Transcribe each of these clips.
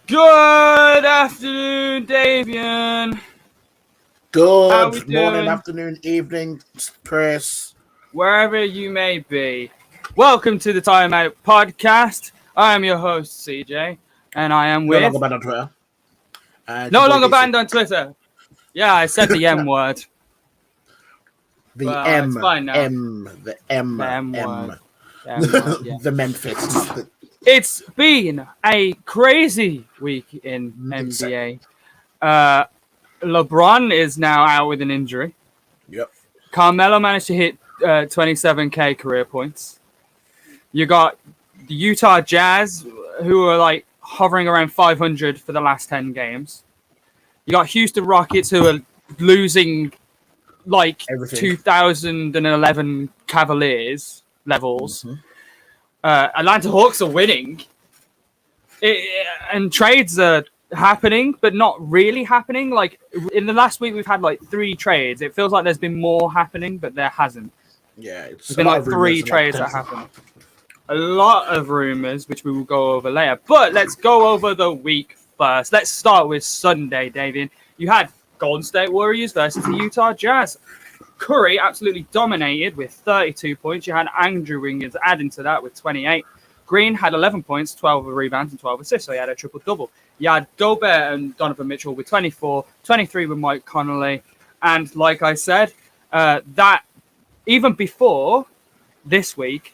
Good afternoon, Davian. How we Good morning, doing? afternoon, evening, Chris. Wherever you may be. Welcome to the TimeOut podcast. I am your host, CJ, and I am No with... longer banned on Twitter. No longer banned on Twitter. Yeah, I said the M word. The Well, M, it's fine now. the M, The M M. word. The M word, yeah. The Memphis. It's been a crazy week in NBA. LeBron is now out with an injury. Yep. Carmelo managed to hit 27K career points. You got the Utah Jazz, who are like hovering around 500 for the last 10 games. You got Houston Rockets, who are losing like Everything. 2011 Cavaliers levels. Mm-hmm. Atlanta Hawks are winning. And trades are happening, but not really happening. Like in the last week, we've had like 3 trades. It feels like there's been more happening, but there hasn't. Yeah, it's There's been like 3 trades that happened. A lot of rumors, which we will go over later. But let's go over the week first. Let's start with Sunday, Davian. You had Golden State Warriors versus the Utah Jazz. Curry absolutely dominated with 32 points. You had Andrew Wiggins adding to that with 28. Green had 11 points, 12 rebounds, and 12 assists, so he had a triple-double. You had Gobert and Donovan Mitchell with 24, 23 with Mike Conley. And like I said, that even before this week,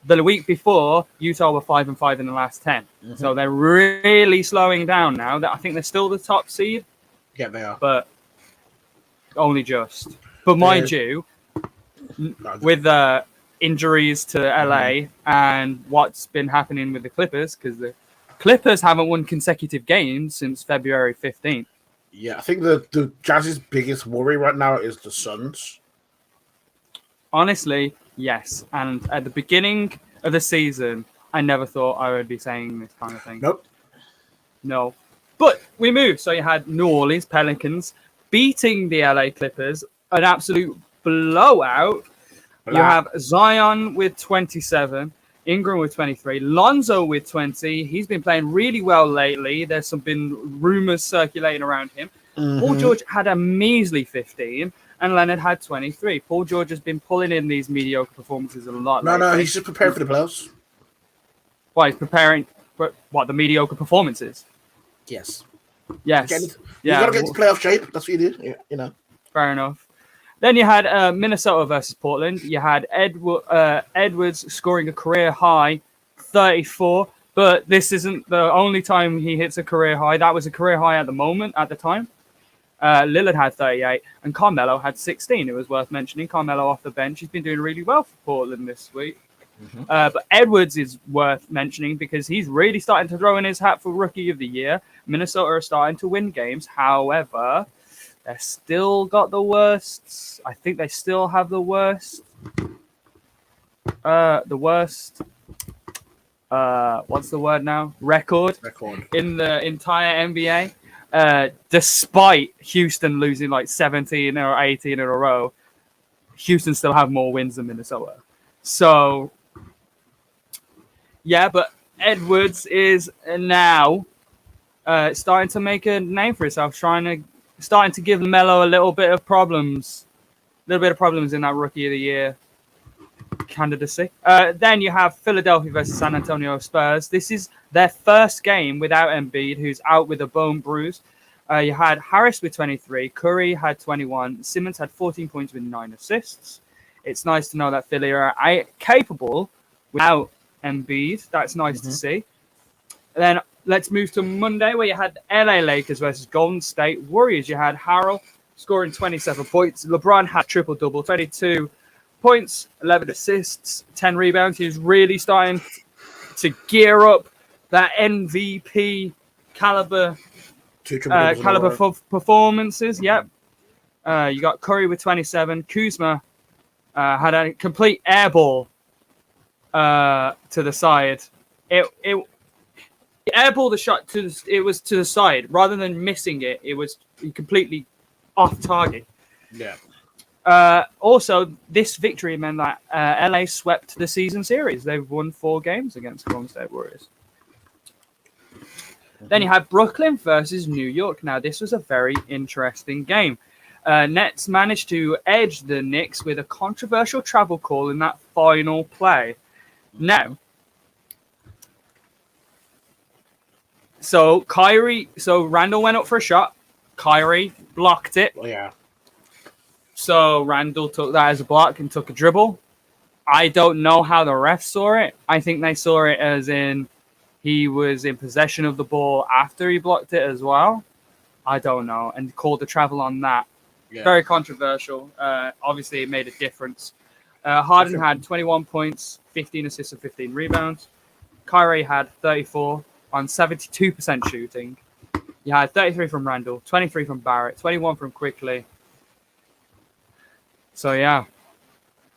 the week before, Utah were 5-5 in the last 10. Mm-hmm. So they're really slowing down now. I think they're still the top seed. Yeah, they are. But only just. But mind you, with the injuries to LA and what's been happening with the Clippers, because the Clippers haven't won consecutive games since February 15th. Yeah, I think the Jazz's biggest worry right now is the Suns. Honestly, yes. And at the beginning of the season, I never thought I would be saying this kind of thing. Nope. No. But we moved. So you had New Orleans Pelicans beating the LA Clippers, an absolute blowout. You have Zion with 27, Ingram with 23, Lonzo with 20. He's been playing really well lately. There's been rumors circulating around him. Mm-hmm. Paul George had a measly 15, and Leonard had 23. Paul George has been pulling in these mediocre performances a lot. No, he's just preparing for the playoffs. Why, he's preparing for what, the mediocre performances? Yes. Yes. You got to get to playoff shape. That's what you do. Yeah, you know. Fair enough. Then you had Minnesota versus Portland. You had Edwards scoring a career high, 34. But this isn't the only time he hits a career high. That was a career high at the time. Lillard had 38, and Carmelo had 16. It was worth mentioning. Carmelo off the bench. He's been doing really well for Portland this week. Mm-hmm. But Edwards is worth mentioning because he's really starting to throw in his hat for Rookie of the Year. Minnesota are starting to win games. However, they've still got the worst. I think they still have the worst. What's the word now? Record in the entire NBA. Despite Houston losing like 17 or 18 in a row, Houston still have more wins than Minnesota. So, yeah, but Edwards is now starting to make a name for himself, starting to give Melo a little bit of problems in that Rookie of the Year candidacy. Then you have Philadelphia versus San Antonio Spurs. This is their first game without Embiid, who's out with a bone bruise. You had Harris with 23, Curry had 21, Simmons had 14 points with 9 assists. It's nice to know that Philly are capable without Embiid. That's nice to see. And then let's move to Monday, where you had LA Lakers versus Golden State Warriors. You had Harrell scoring 27 points. LeBron had triple-double, 22 points, 11 assists, 10 rebounds. He's really starting to gear up that MVP caliber performances. Yep. You got Curry with 27. Kuzma had a complete airball to the side. It airballed the shot it was to the side rather than missing it. It was completely off target. Yeah. Also, this victory meant that LA swept the season series. They've won 4 games against Golden State Warriors. Then you had Brooklyn versus New York. Now, this was a very interesting game. Nets managed to edge the Knicks with a controversial travel call in that final play. Now, so Randall went up for a shot. Kyrie blocked it. Oh, yeah. So Randall took that as a block and took a dribble. I don't know how the refs saw it. I think they saw it as in he was in possession of the ball after he blocked it as well. I don't know. And called the travel on that. Yeah. Very controversial. Obviously, it made a difference. Harden had 21 points, 15 assists, and 15 rebounds. Kyrie had 34 on 72% shooting. You had 33 from Randall, 23 from Barrett, 21 from Quickly. So, yeah.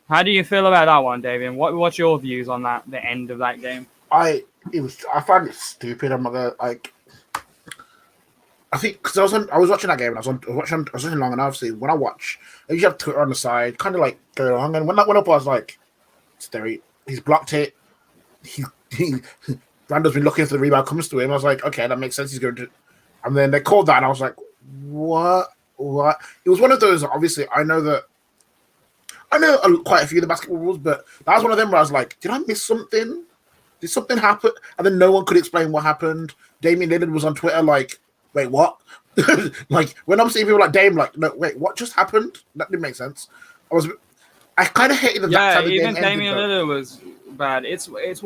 How do you feel about that one, Davian? What's your views on that? The end of that game? I found it stupid. I'm not gonna like. I think because I was watching that game and I was watching long, and obviously when I watch, I usually have Twitter on the side, kind of like going along. And when that went up, I was like, he's blocked it. He Randall's been looking for the rebound, comes to him. I was like, okay, that makes sense. He's going to. And then they called that, and I was like, what? It was one of those. Obviously, I know quite a few of the basketball rules, but that was one of them where I was like, did I miss something? Did something happen? And then no one could explain what happened. Damian Lillard was on Twitter like, wait, what? Like, when I'm seeing people like Dame, like, no, wait, what just happened? That didn't make sense. I kind of hated the fact that even Damian Lillard was bad. It was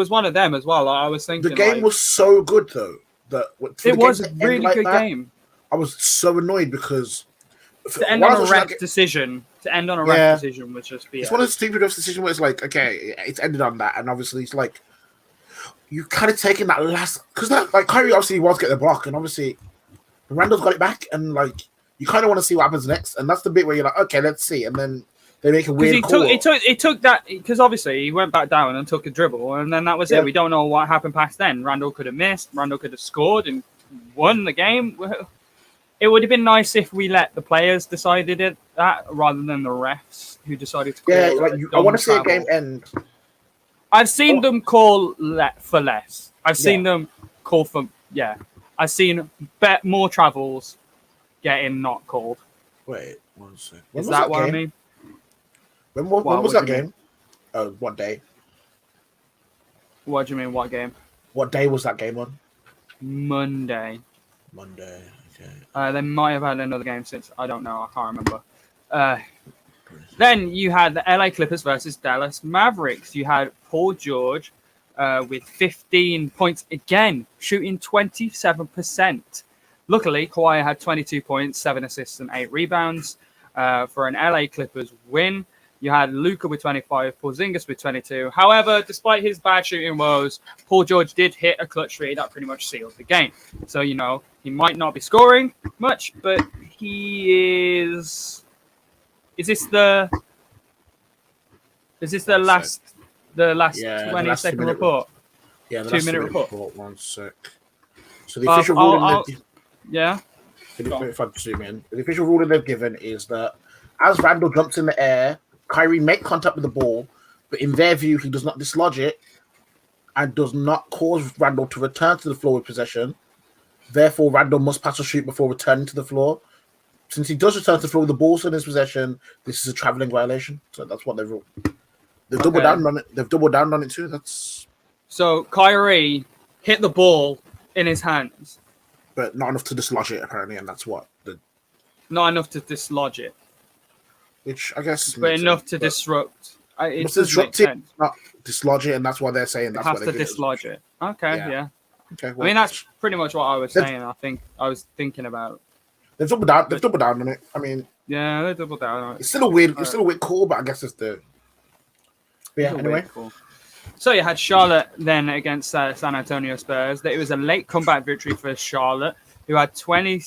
one of them as well. I was thinking the game was so good though that it was a really good game. I was so annoyed because to end on a ref decision would just be. It's one of the stupid decisions where it's like, okay, it's ended on that, and obviously it's like you kind of taking that last because that like Kyrie obviously was getting the block, and obviously Randall's got it back, and like you kind of want to see what happens next, and that's the bit where you're like, okay, let's see, and then they make a weird call. It took that because obviously he went back down and took a dribble, and then that was it. We don't know what happened past then. Randall could have missed. Randall could have scored and won the game. It would have been nice if we let the players decided that rather than the refs who decided to call. Yeah, like I want to see a game end. I've seen them call for less. I've seen them call for I've seen more travels getting not called. Wait, 1 second. Is that what I mean? When was that game? What day? What do you mean, what game? What day was that game on? Monday. Okay. They might have had another game since. I don't know. I can't remember. Then you had the LA Clippers versus Dallas Mavericks. You had Paul George with 15 points again, shooting 27%. Luckily, Kawhi had 22 points, 7 assists, and 8 rebounds for an LA Clippers win. You had Luka with 25, Porzingis with 22. However, despite his bad shooting woes, Paul George did hit a clutch three that pretty much sealed the game. So, he might not be scoring much, but he is... Is this the last 20-second report? Yeah, the 2-minute report. 1 sec. So the official ruling... Yeah? If I zoom in, the official ruling they've given is that as Randall jumps in the air, Kyrie makes contact with the ball, but in their view, he does not dislodge it and does not cause Randall to return to the floor with possession. Therefore, Randall must pass or shoot before returning to the floor. Since he does return to the floor with the ball in his possession, this is a traveling violation. So that's what they've ruled. They've doubled down on it. They've doubled down on it too. So Kyrie hit the ball in his hands, but not enough to dislodge it apparently, and that's what not enough to dislodge it. Which I guess, but enough to disrupt. It disrupt it, not dislodge it, and that's why they're saying that's what they to dislodge it. Okay, yeah. Okay. Well, I mean, that's pretty much what I was saying. I was thinking about. They've doubled down. They've doubled down on it. I mean, yeah, they doubled down on it. It's still a weird. It's still a weird call, but I guess it's the. But yeah. Anyway. So you had Charlotte then against San Antonio Spurs. It was a late comeback victory for Charlotte, who had 20.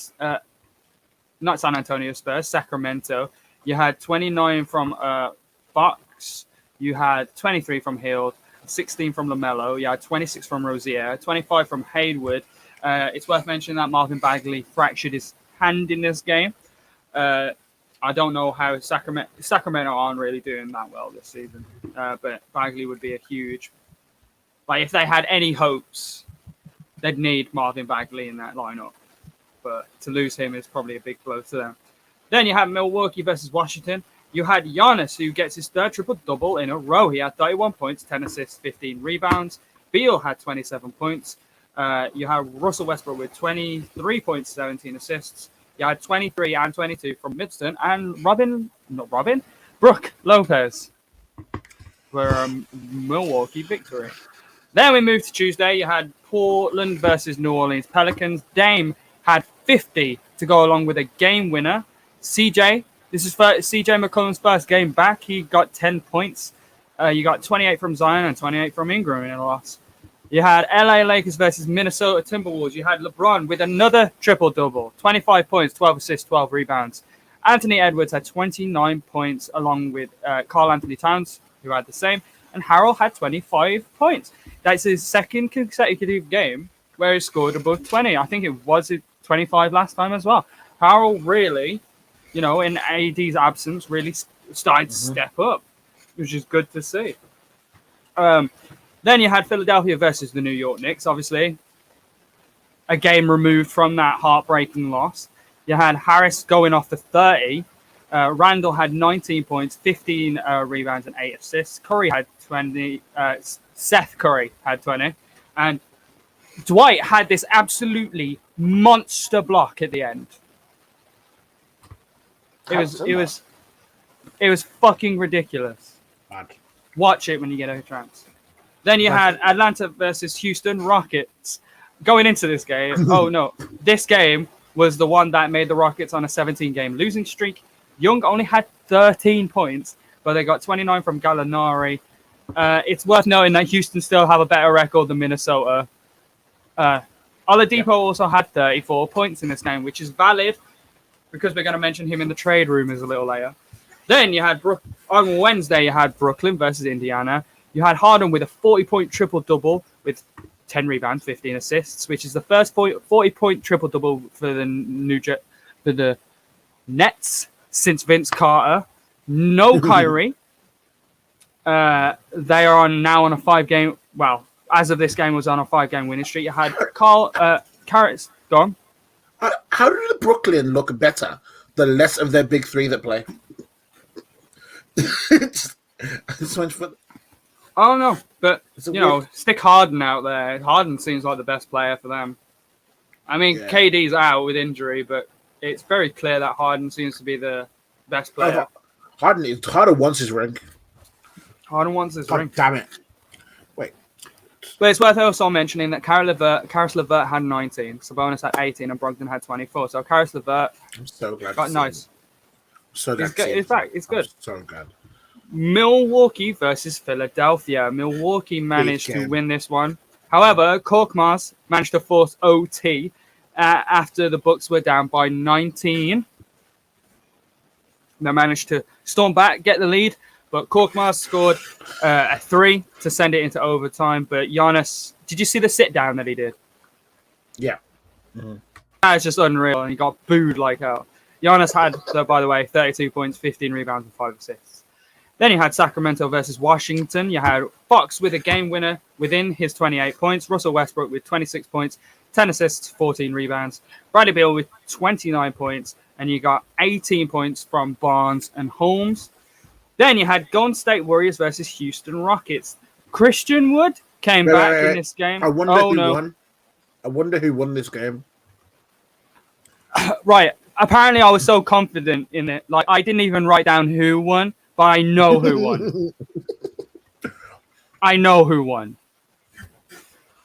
Not San Antonio Spurs, Sacramento. You had 29 from Fox. You had 23 from Hield, 16 from LaMelo. You had 26 from Rozier, 25 from Hayward. It's worth mentioning that Marvin Bagley fractured his hand in this game. I don't know how Sacramento aren't really doing that well this season, but Bagley would be a huge. Like if they had any hopes they'd need Marvin Bagley in that lineup. But to lose him is probably a big blow to them. Then you had Milwaukee versus Washington. You had Giannis, who gets his third triple-double in a row. He had 31 points, 10 assists, 15 rebounds. Beal had 27 points. You had Russell Westbrook with 23 points, 17 assists. You had 23 and 22 from Middleton. And Brook Lopez for a Milwaukee victory. Then we moved to Tuesday. You had Portland versus New Orleans Pelicans. Dame had 50 to go along with a game winner. CJ, this is CJ McCollum's first game back. He got 10 points. You got 28 from Zion and 28 from Ingram in a loss. You had LA Lakers versus Minnesota Timberwolves. You had LeBron with another triple-double. 25 points, 12 assists, 12 rebounds. Anthony Edwards had 29 points along with Karl Anthony Towns, who had the same. And Harrell had 25 points. That's his second consecutive game where he scored above 20. I think it was 25 last time as well. Harrell really, in AD's absence, really started to step up, which is good to see. Then you had Philadelphia versus the New York Knicks, obviously. A game removed from that heartbreaking loss. You had Harris going off for 30. Randall had 19 points, 15 rebounds, and 8 assists. Curry had 20. Seth Curry had 20. And Dwight had this absolutely monster block at the end. It was fucking ridiculous. Mad. Watch it when you get a chance. Then you had Atlanta versus Houston Rockets. Going into this game, this game was the one that made the Rockets on a 17-game losing streak. Young only had 13 points, but they got 29 from Gallinari. It's worth noting that Houston still have a better record than Minnesota. Oladipo also had 34 points in this game, which is valid because we're going to mention him in the trade rumors a little later. Then you had on Wednesday, you had Brooklyn versus Indiana. You had Harden with a 40-point triple-double with 10 rebounds, 15 assists, which is the first 40-point triple-double for the Nets since Vince Carter. No Kyrie. They are now on a 5-game. Well, as of this game, was on a 5-game winning streak. You had Carrots gone. How do the Brooklyn look better the less of their big three that play? I don't know, but stick Harden out there. Harden seems like the best player for them. I mean, KD's out with injury, but it's very clear that Harden seems to be the best player. Harden wants his ring. Harden wants his ring. Damn it! Wait, but it's worth also mentioning that Karis LeVert had 19, Sabonis had 18, and Brogdon had 24. So Karis LeVert, I'm so glad. Got nice. So it's good. It's back. It's good. I'm so glad. Milwaukee versus Philadelphia. Milwaukee managed to win this one. However, Korkmaz managed to force OT after the Bucks were down by 19. They managed to storm back, get the lead, but Korkmaz scored a 3 to send it into overtime. But Giannis, did you see the sit down that he did? Yeah. Mm-hmm. That was just unreal, and he got booed like hell. Giannis had, by the way, 32 points, 15 rebounds, and 5 assists. Then you had Sacramento versus Washington. You had Fox with a game winner within his 28 points. Russell Westbrook with 26 points, 10 assists, 14 rebounds. Bradley Beal with 29 points. And you got 18 points from Barnes and Holmes. Then you had Golden State Warriors versus Houston Rockets. Christian Wood came back in this game. I wonder who won. I wonder who won this game. Right. Apparently, I was so confident in it. Like, I didn't even write down who won. But I know who won. I know who won.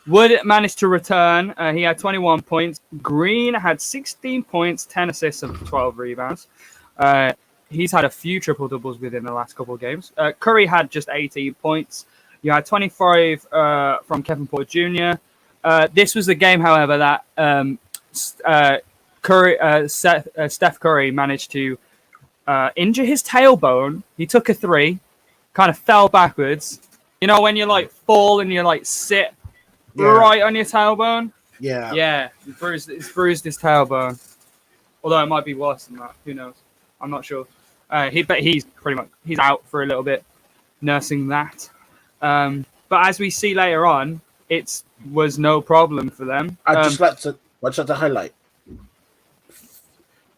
Wood managed to return. He had 21 points. Green had 16 points, 10 assists, and 12 rebounds. He's had a few triple-doubles within the last couple of games. Curry had just 18 points. You had 25 from Kevin Porter Jr. This was the game, however, that Steph Curry managed to injure his tailbone. He took a 3, kind of fell backwards. You know when you like fall and you like sit right on your tailbone? Yeah. Yeah. It's bruised his tailbone. Although it might be worse than that. Who knows? I'm not sure. He's out for a little bit, nursing that. But as we see later on, it was no problem for them. I'd just like to highlight.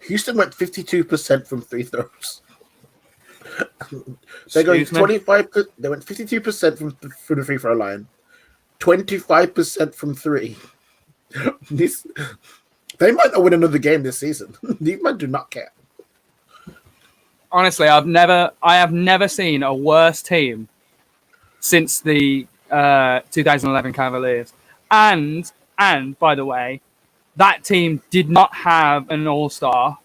Houston went 52% from free throws. They're going 25. They went 52% from the free throw line, 25% from three. They might not win another game this season. These men do not care. Honestly, I have never seen a worse team since the 2011 Cavaliers. And by the way, that team did not have an all-star.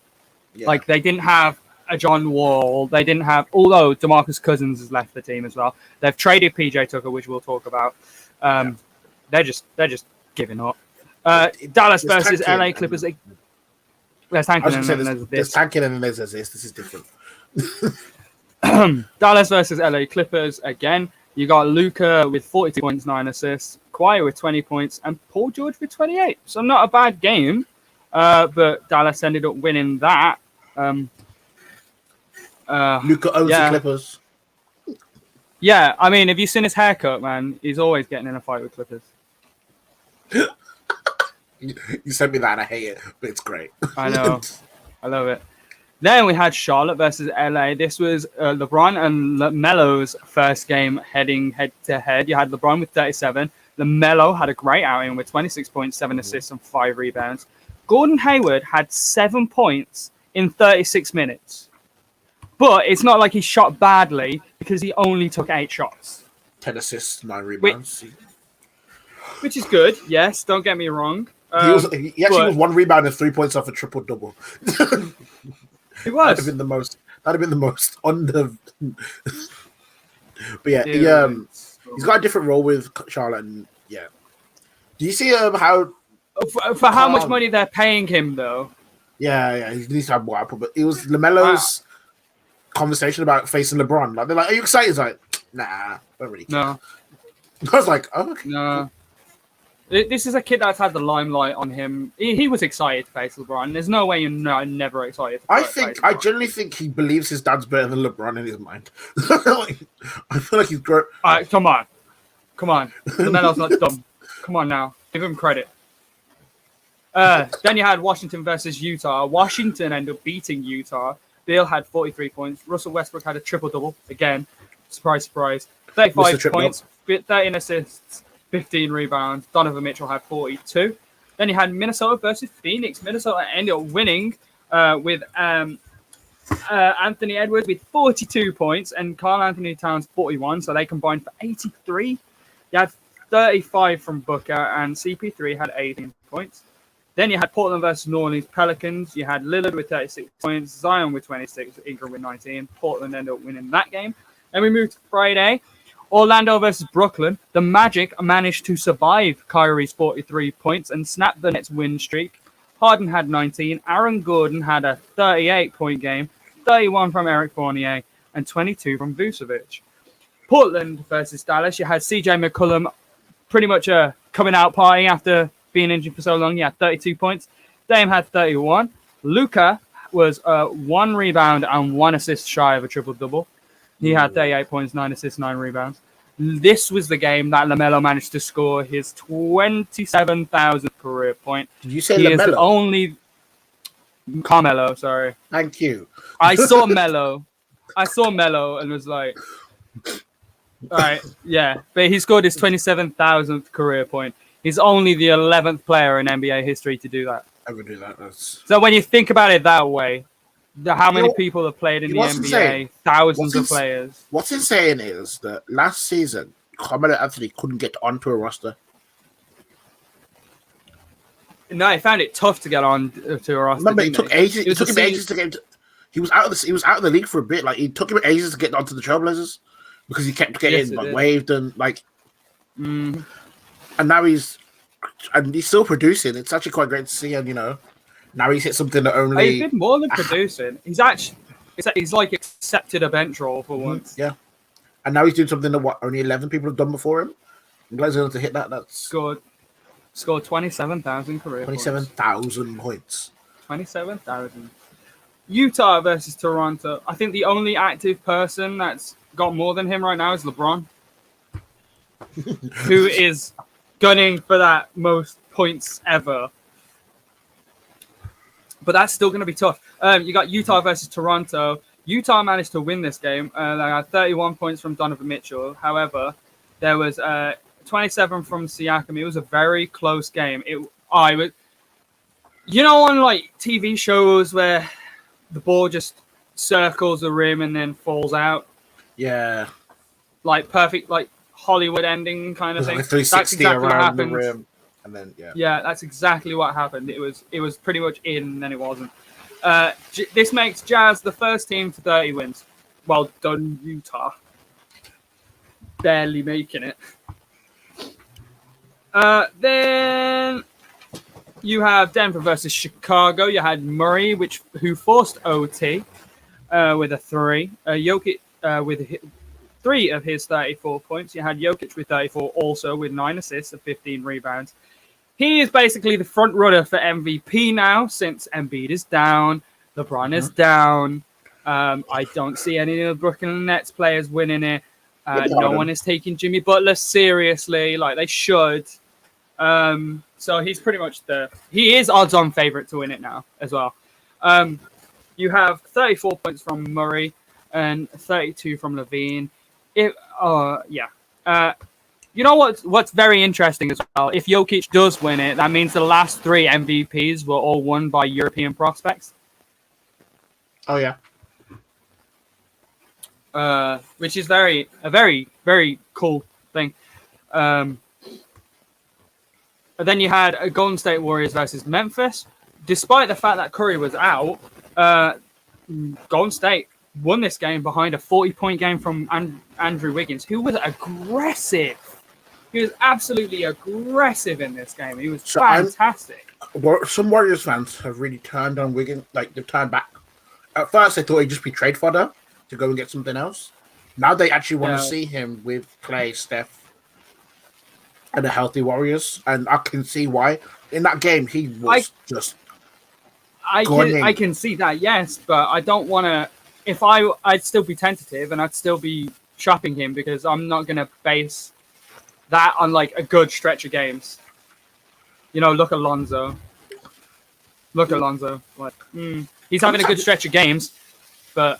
Yeah. Like, they didn't have a John Wall. They didn't have, although DeMarcus Cousins has left the team as well. They've traded PJ Tucker, which we'll talk about. They're just giving up. Dallas versus LA Clippers. There's tanking and then there's this. There's tanking and then there's this. This is different. Dallas versus LA Clippers again. You got Luka with 42 points, 9 assists, Kawhi with 20 points, and Paul George with 28. So not a bad game, but Dallas ended up winning that. Luka owns the Clippers. Yeah, I mean, have you seen his haircut, man? He's always getting in a fight with Clippers. You sent me that, and I hate it, but it's great. I know. I love it. Then we had Charlotte versus LA. This was LeBron and Melo's first game heading head-to-head. You had LeBron with 37. LaMelo had a great outing with 26 points, 7 assists, and 5 rebounds. Gordon Hayward had 7 points in 36 minutes. But it's not like he shot badly because he only took 8 shots. 10 assists, 9 rebounds. Which is good, yes. Don't get me wrong. He actually was 1 rebound and 3 points off a triple-double. It was. That'd have been the most on the. But yeah, he's got a different role with Charlotte. And yeah, do you see how for how much money they're paying him though? Yeah, he needs to have more output. But it was LaMelo's conversation about facing LeBron. Like they're like, "Are you excited?" He's like, "Nah, I don't really care." No. I was like, "Oh, okay." No. This is a kid that's had the limelight on him. He was excited to face LeBron. There's no way you're never excited. I generally think he believes his dad's better than LeBron in his mind. I feel like he's grown. Come on. LaMelo's not dumb. Come on now, give him credit. Then you had Washington versus Utah. Washington ended up beating Utah. Beal had 43 points. Russell Westbrook had a triple-double. Again, surprise, surprise. 35 points, 13 assists, 15 rebounds. Donovan Mitchell had 42. Then you had Minnesota versus Phoenix. Minnesota ended up winning with Anthony Edwards with 42 points and Karl Anthony Towns 41. So they combined for 83. You had 35 from Booker and CP3 had 18 points. Then you had Portland versus New Orleans Pelicans. You had Lillard with 36 points, Zion with 26, Ingram with 19. Portland ended up winning that game. Then we moved to Friday. Orlando versus Brooklyn. The Magic managed to survive Kyrie's 43 points and snap the Nets' win streak. Harden had 19. Aaron Gordon had a 38-point game, 31 from Eric Fournier, and 22 from Vucevic. Portland versus Dallas. You had CJ McCollum pretty much a coming-out party after being injured for so long. He had 32 points. Dame had 31. Luka was 1 rebound and 1 assist shy of a triple-double. He had 38 points, 9 assists, 9 rebounds. This was the game that LaMelo managed to score his 27,000th career point. Did you say LaMelo? Is the only Carmelo, sorry. Thank you. I saw Melo and was like, all right, yeah. But he scored his 27,000th career point. He's only the 11th player in NBA history to do that. Ever do that? So when you think about it that way, how many people have played in the NBA? Insane? Thousands of players. What's insane is that last season, Carmelo Anthony couldn't get onto a roster. No, I found it tough to get on to a roster. Remember, it took ages. It took him ages to get. He was out of the league for a bit. Like it took him ages to get onto the Trailblazers because he kept getting waived and like. Mm. And now he's still producing. It's actually quite great to see, and now he's hit something that only. He's been more than producing. He's like accepted a bench role for once. Yeah, and now he's doing something that only 11 people have done before him. I'm glad he's able to hit that. That's scored 27,000 career 27,000 points. 27,000. Utah versus Toronto. I think the only active person that's got more than him right now is LeBron, who is gunning for that most points ever. But that's still going to be tough. You got Utah versus Toronto. Utah managed to win this game. They had 31 points from Donovan Mitchell. However, there was 27 from Siakam. It was a very close game. On like TV shows where the ball just circles the rim and then falls out. Yeah. Like perfect, like Hollywood ending kind of thing. Like 360 exactly around the rim. And then, yeah, that's exactly what happened. It was pretty much in, and then it wasn't. This makes Jazz the first team to 30 wins. Well done, Utah. Barely making it. Then you have Denver versus Chicago. You had Murray, who forced OT with a 3. Jokic with 3 of his 34 points. You had Jokic with 34 also with 9 assists and 15 rebounds. He is basically the front runner for MVP now since Embiid is down, LeBron is down. I don't see any of the Brooklyn Nets players winning it. No one is taking Jimmy Butler seriously like they should. So he's pretty much he is odds-on favorite to win it now as well. You have 34 points from Murray and 32 from Levine. You know what's very interesting as well? If Jokic does win it, that means the last 3 MVPs were all won by European prospects. Oh yeah. Which is a very, very cool thing. And then you had a Golden State Warriors versus Memphis. Despite the fact that Curry was out, Golden State won this game behind a 40-point game from Andrew Wiggins, who was aggressive. He was absolutely aggressive in this game. He was fantastic. Some Warriors fans have really turned on Wiggins, like they've turned back. At first, they thought he'd just be trade fodder to go and get something else. Now they actually want to see him with Clay, Steph, and the healthy Warriors, and I can see why. In that game, he was I can see that, yes, but I don't want to. I'd still be tentative and I'd still be shopping him because I'm not going to base that on like a good stretch of games. Look at Lonzo. Like, he's having a good stretch of games, but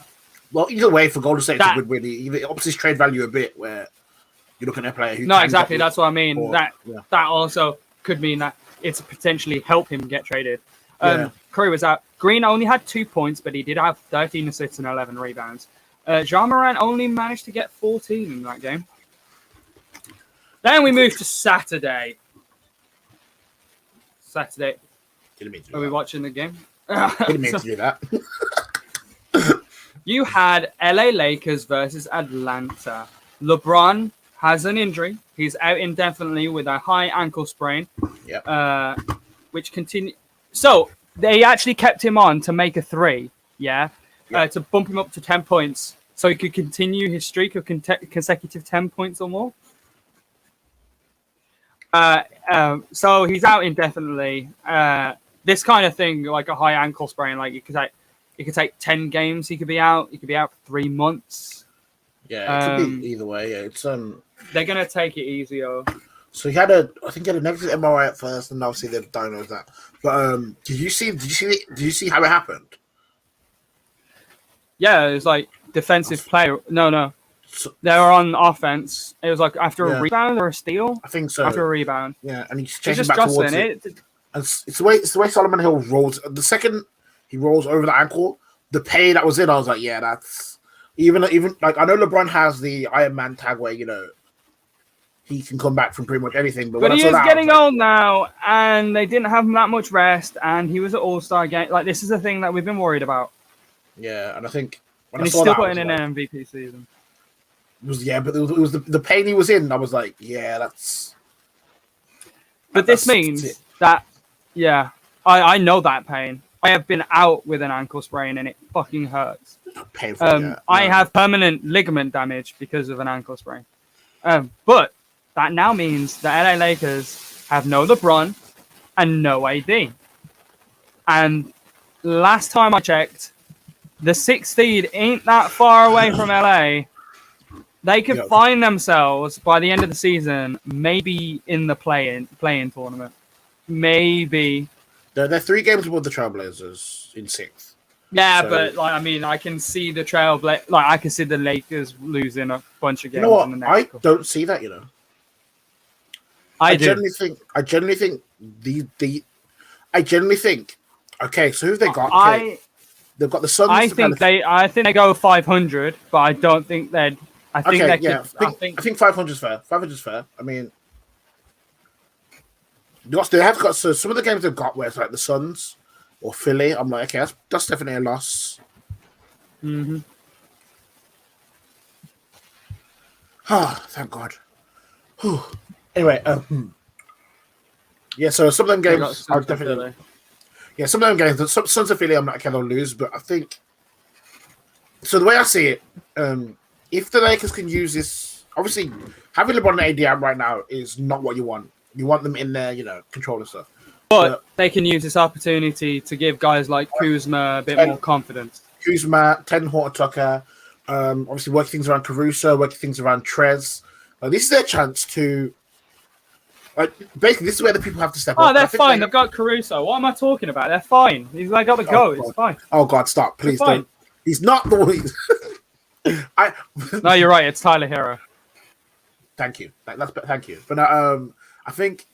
either way for Golden State, it's a good win. It ups his trade value a bit. Where you're looking at a player who exactly. That's what I mean. That also could mean that it's potentially help him get traded. Curry was out. Green only had 2 points, but he did have 13 assists and 11 rebounds. Ja Morant only managed to get 14 in that game. Then we move to Saturday. Are we watching the game? Didn't mean to do that. You had LA Lakers versus Atlanta. LeBron has an injury. He's out indefinitely with a high ankle sprain. Yep. Which continue. So they actually kept him on to make a 3. To bump him up to 10 points, so he could continue his streak of consecutive 10 points or more. So he's out indefinitely. This kind of thing, like a high ankle sprain, like it could take 10 games. He could be out. He could be out for 3 months. Yeah, it could be either way. Yeah, it's They're gonna take it easier. So I think he had a negative MRI at first, and obviously they've diagnosed that. But did you see how it happened? Yeah, it was like defensive player. No. So, they were on offense. It was like after a rebound or a steal. I think so. After a rebound. Yeah, and he's chasing back towards it. It's the way Solomon Hill rolls. The second he rolls over the ankle, the pain that was in, I was like, yeah, that's even like I know LeBron has the Iron Man tag where he can come back from pretty much anything. But he is getting old now, and they didn't have him that much rest, and he was an All-Star game. Like this is the thing that we've been worried about. Yeah, and I think he's still putting in an MVP season. But it was the pain he was in. I was like, yeah, that's. But this means that, I know that pain. I have been out with an ankle sprain, and it fucking hurts. Painful. I have permanent ligament damage because of an ankle sprain. But that now means the LA Lakers have no LeBron and no AD. And last time I checked, the 6th seed ain't that far away from LA. They could find themselves by the end of the season, maybe in the play-in tournament. Maybe. They're 3 games above the Trailblazers in 6th. Yeah, so, but like I mean, I can see the I can see the Lakers losing a bunch of games. You know what? In the next I don't see that. I generally think. Okay, so who've they got? Okay. They've got the Suns. I think they go 500, but I don't think they'd. I think okay, they yeah. could, I think 500 is fair. 500 is fair. I mean, they have got some of the games they've got where it's like the Suns or Philly. I'm like, okay, that's definitely a loss. Mm-hmm. Ah, thank God. Whew. Anyway, yeah. So some of them games are definitely. Yeah, some of them games. The Suns of Philly, I'm not going to lose, but I think. So the way I see it, if the Lakers can use this, obviously having LeBron and AD out right now is not what you want. You want them in there, controlling stuff. But they can use this opportunity to give guys like Kuzma a bit more confidence. Kuzma, Horton Tucker, obviously working things around Caruso, working things around Trez. This is their chance to. Basically, this is where the people have to step up. Oh, they're fine. They've got Caruso. What am I talking about? They're fine. They got the go. It's fine. Oh God, stop! Please don't. He's not the one. No, you're right. It's Tyler Hero. Thank you. Thank you. But I think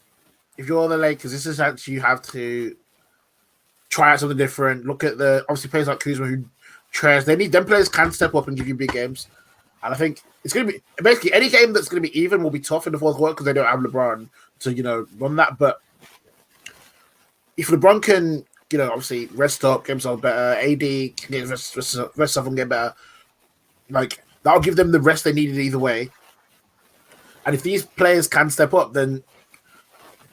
if you're the Lakers, this is actually you have to try out something different. Look at the obviously players like Kuzma who Trez. Them players can step up and give you big games. And I think it's going to be basically any game that's going to be even will be tough in the fourth quarter because they don't have LeBron to run that. But if LeBron can obviously rest up, get himself better, AD can get rest up and get better, like that'll give them the rest they needed either way. And if these players can step up, then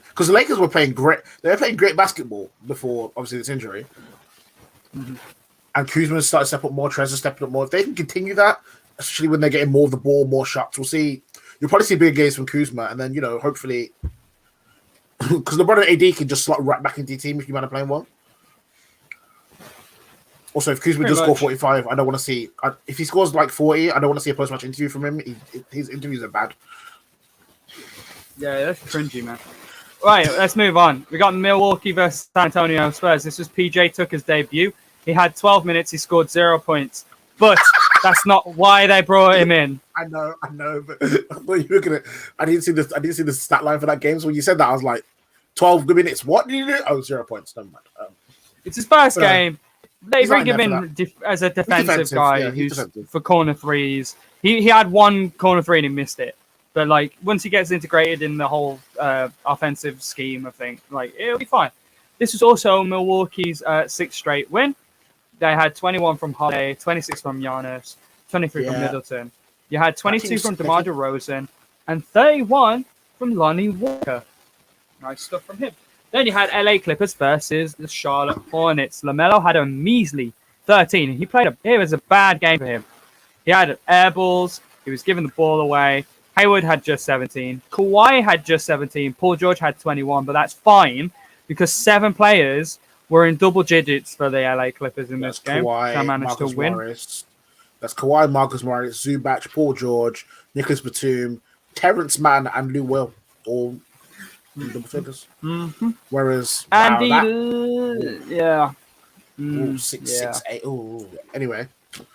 because the Lakers were playing great, they were playing great basketball before obviously this injury, and Kuzma started to step up more, Trez stepping up more. If they can continue that, especially when they're getting more of the ball, more shots, we'll see. You'll probably see bigger games from Kuzma, and then hopefully, because LeBron and AD can just slot right back into the team if you mind playing well. Also, if Kuzma does score 45, I don't want to see. If he scores like 40, I don't want to see a post-match interview from him. His interviews are bad. Yeah, that's cringy, man. Right, let's move on. We got Milwaukee versus San Antonio Spurs. This was PJ Tucker's debut. He had 12 minutes. He scored 0 points. But that's not why they brought him in. I know, but I thought you were gonna. I didn't see the stat line for that game. So when you said that, I was like, 12 good minutes. What did you do? Oh, 0 points. Never mind. It's his first game. They bring him in as a defensive guy who's for corner threes. He had one corner three and he missed it. But once he gets integrated in the whole offensive scheme, I think it'll be fine. This was also Milwaukee's 6th straight win. They had 21 from Holiday, 26 from Giannis, 23 from Middleton. You had 22 from DeMar DeRozan and 31 from Lonnie Walker. Nice stuff from him. Then you had LA Clippers versus the Charlotte Hornets. LaMelo had a measly 13. It was a bad game for him. He had air balls. He was giving the ball away. Hayward had just 17. Kawhi had just 17. Paul George had 21, but that's fine because 7 players were in double digits for the LA Clippers in this game. Kawhi, so managed Marcus to win. Morris. That's Kawhi, Marcus Morris, Zubac, Paul George, Nicholas Batum, Terrence Mann, and Lou Will, all in double figures. Mm-hmm. Whereas Andy, wow, 6, 8. Oh, anyway.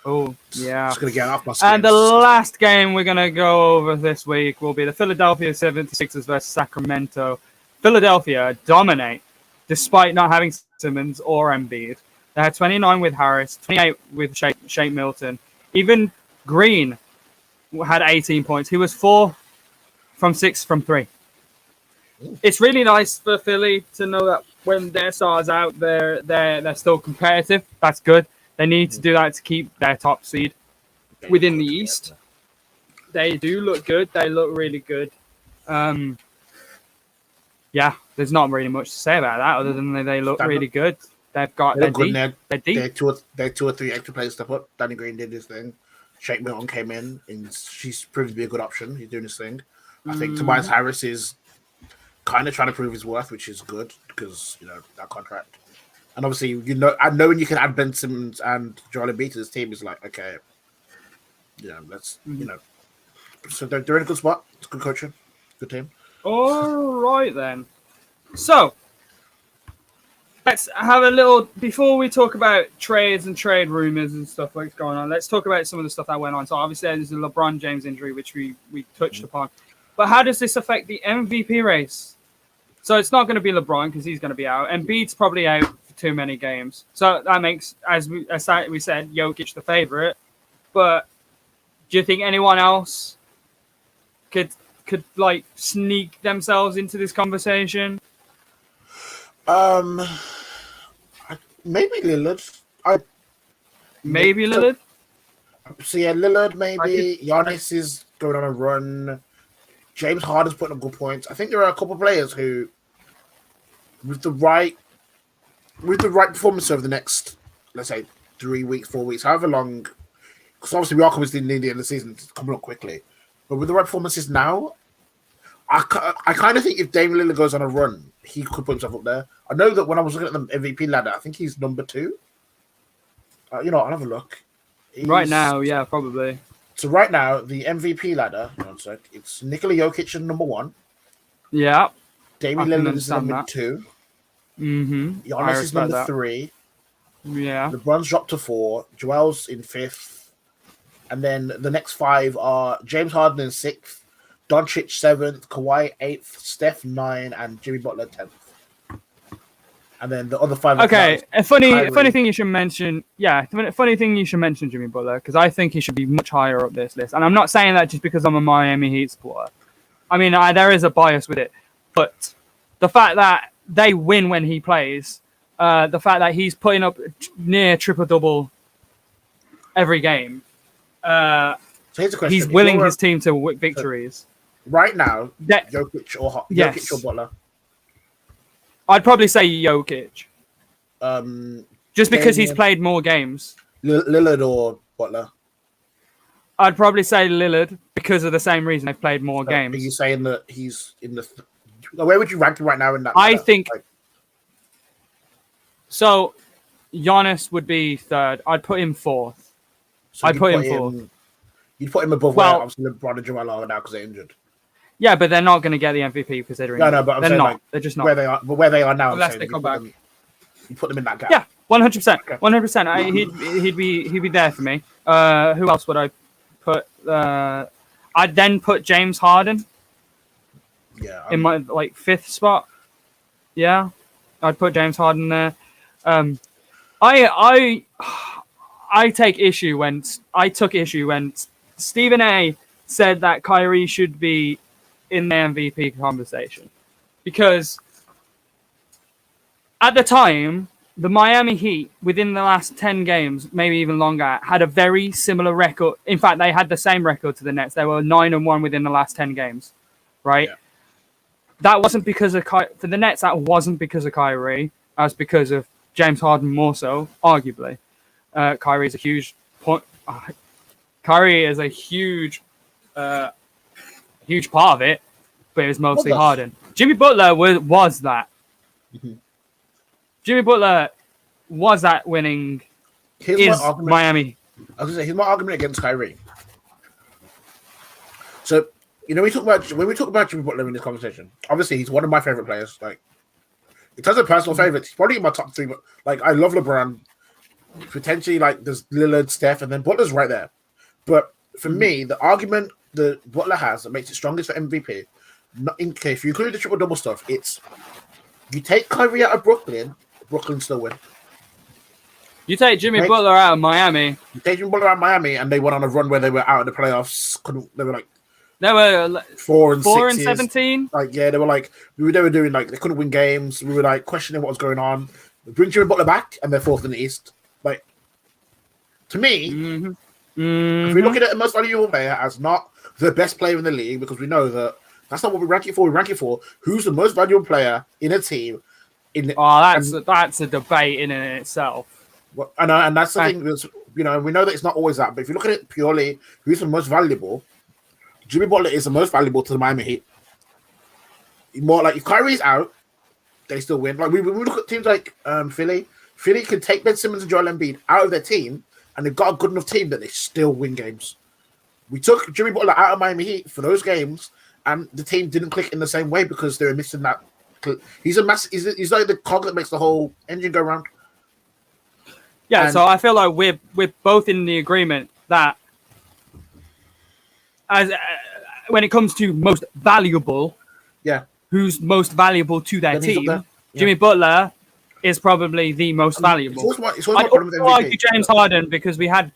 Oh, yeah. Just gonna get off my screen. And the last game we're gonna go over this week will be the Philadelphia 76ers versus Sacramento. Philadelphia dominate despite not having Simmons or Embiid. They had 29 with Harris, 28 with Shake Milton. Even Green had 18 points. He was 4 from 6 from 3. Ooh. It's really nice for Philly to know that when their stars out, they're still competitive. That's good. They need to do that to keep their top seed within the East. They do look good. They look really good. Yeah, there's not really much to say about that other than they look really good. They've got they're deep. They're deep. They're 2 or 3 extra players step up. Danny Green did his thing. Shake Milton came in and she's proved to be a good option. He's doing his thing. I think Tobias Harris is kind of trying to prove his worth, which is good because that contract. And obviously, and knowing you can add Ben Simmons and Joel Embiid to this team is like, okay, let's, So they're in a good spot. It's good coaching, good team. All right then. So let's have a little before we talk about trades and trade rumors and stuff like going on. Let's talk about some of the stuff that went on. So obviously there's the LeBron James injury, which we touched upon. But how does this affect the MVP race? So it's not going to be LeBron because he's going to be out, and Embiid's probably out for too many games. So that makes, as we said, Jokic the favorite. But do you think anyone else could like sneak themselves into this conversation? Maybe Lillard. Maybe Lillard. So yeah, Lillard. Maybe Giannis is going on a run. James Harden's putting up good points. I think there are a couple of players who, with the right performance over the next, let's say, 3 weeks, 4 weeks, however long, because obviously we are coming to the end of the season, it's coming up quickly. But with the right performances now, I kind of think if Damian Lillard goes on a run, he could put himself up there. I know that when I was looking at the MVP ladder, I think he's number 2. I'll have a look. Right now, yeah, probably. So right now, the MVP ladder, one sec, it's Nikola Jokic in number 1. Yeah. Damian Lillard is number 2. Mm-hmm. Giannis is number 3. Yeah. LeBron's dropped to 4. Joel's in 5th. And then the next 5 are James Harden in 6th, Doncic 7th, Kawhi 8th, Steph 9, and Jimmy Butler 10th. And then the other 5. Okay, a funny thing you should mention. Yeah, funny thing you should mention Jimmy Butler, because I think he should be much higher up this list. And I'm not saying that just because I'm a Miami Heat supporter. I mean, there is a bias with it, but the fact that they win when he plays, the fact that he's putting up near triple-double every game, so here's a question. He's willing his team to victories. Right now, Jokic or Butler? I'd probably say Jokic. Just because he's played more games. Lillard or Butler? I'd probably say Lillard because of the same reason they've played more games. Are you saying that he's in the... Where would you rank him right now in that? I think... So, Giannis would be 3rd. I'd put him 4th. So I'd put him 4th. You'd put him above where obviously LeBron and Joel are now because they're injured. Yeah, but they're not going to get the MVP because they're injured. No, but I'm they're saying not. Like, they're just not. Where they are now. Unless they come back. You put them in that gap. Yeah, 100%. 100%. He'd be there for me. Who else would I put? I'd then put James Harden. Yeah. In my 5th spot. Yeah, I'd put James Harden there. I took issue when Stephen A said that Kyrie should be in the MVP conversation, because at the time the Miami Heat, within the last 10 games, maybe even longer, had a very similar record. In fact, they had the same record to the Nets. They were 9-1 within the last 10 games, right? Yeah. That wasn't because of for the Nets. That wasn't because of Kyrie. That was because of James Harden more so, arguably. Kyrie is a huge point. Kyrie is a huge part of it, but it was mostly Harden. Jimmy Butler was that. Mm-hmm. Jimmy Butler was that winning. Miami. I was going to say, here's my argument against Kyrie. So, when we talk about Jimmy Butler in this conversation, obviously he's one of my favorite players. Like, in terms of personal favorites, he's probably in my top 3. But I love LeBron. Potentially, there's Lillard, Steph, and then Butler's right there. But for me, the argument that Butler has that makes it strongest for MVP, if you include the triple-double stuff, it's you take Kyrie out of Brooklyn still win. You take Jimmy Butler out of Miami. You take Jimmy Butler out of Miami, and they went on a run where they were out of the playoffs. They were 4 and 17. They were doing they couldn't win games. We were questioning what was going on. We bring Jimmy Butler back, and they're 4th in the East. To me, if we look at it, the most valuable player as not the best player in the league, because we know that that's not what we rank it for. We rank it for who's the most valuable player in a team. That's a debate in and itself. And that's the thing. We know that it's not always that. But if you look at it purely, who's the most valuable? Jimmy Butler is the most valuable to the Miami Heat. More if Kyrie's out, they still win. We look at teams like Philly. Philly could take Ben Simmons and Joel Embiid out of their team, and they've got a good enough team that they still win games. We took Jimmy Butler out of Miami Heat for those games, and the team didn't click in the same way because they were missing that. He's a mass. He's like the cog that makes the whole engine go round. Yeah, And so I feel like we're both in the agreement that as when it comes to most valuable, yeah, who's most valuable to their then he's up team, there. Yeah. Jimmy Butler is probably the most valuable. It's always my I'd problem with also argue MVP. James Harden because we had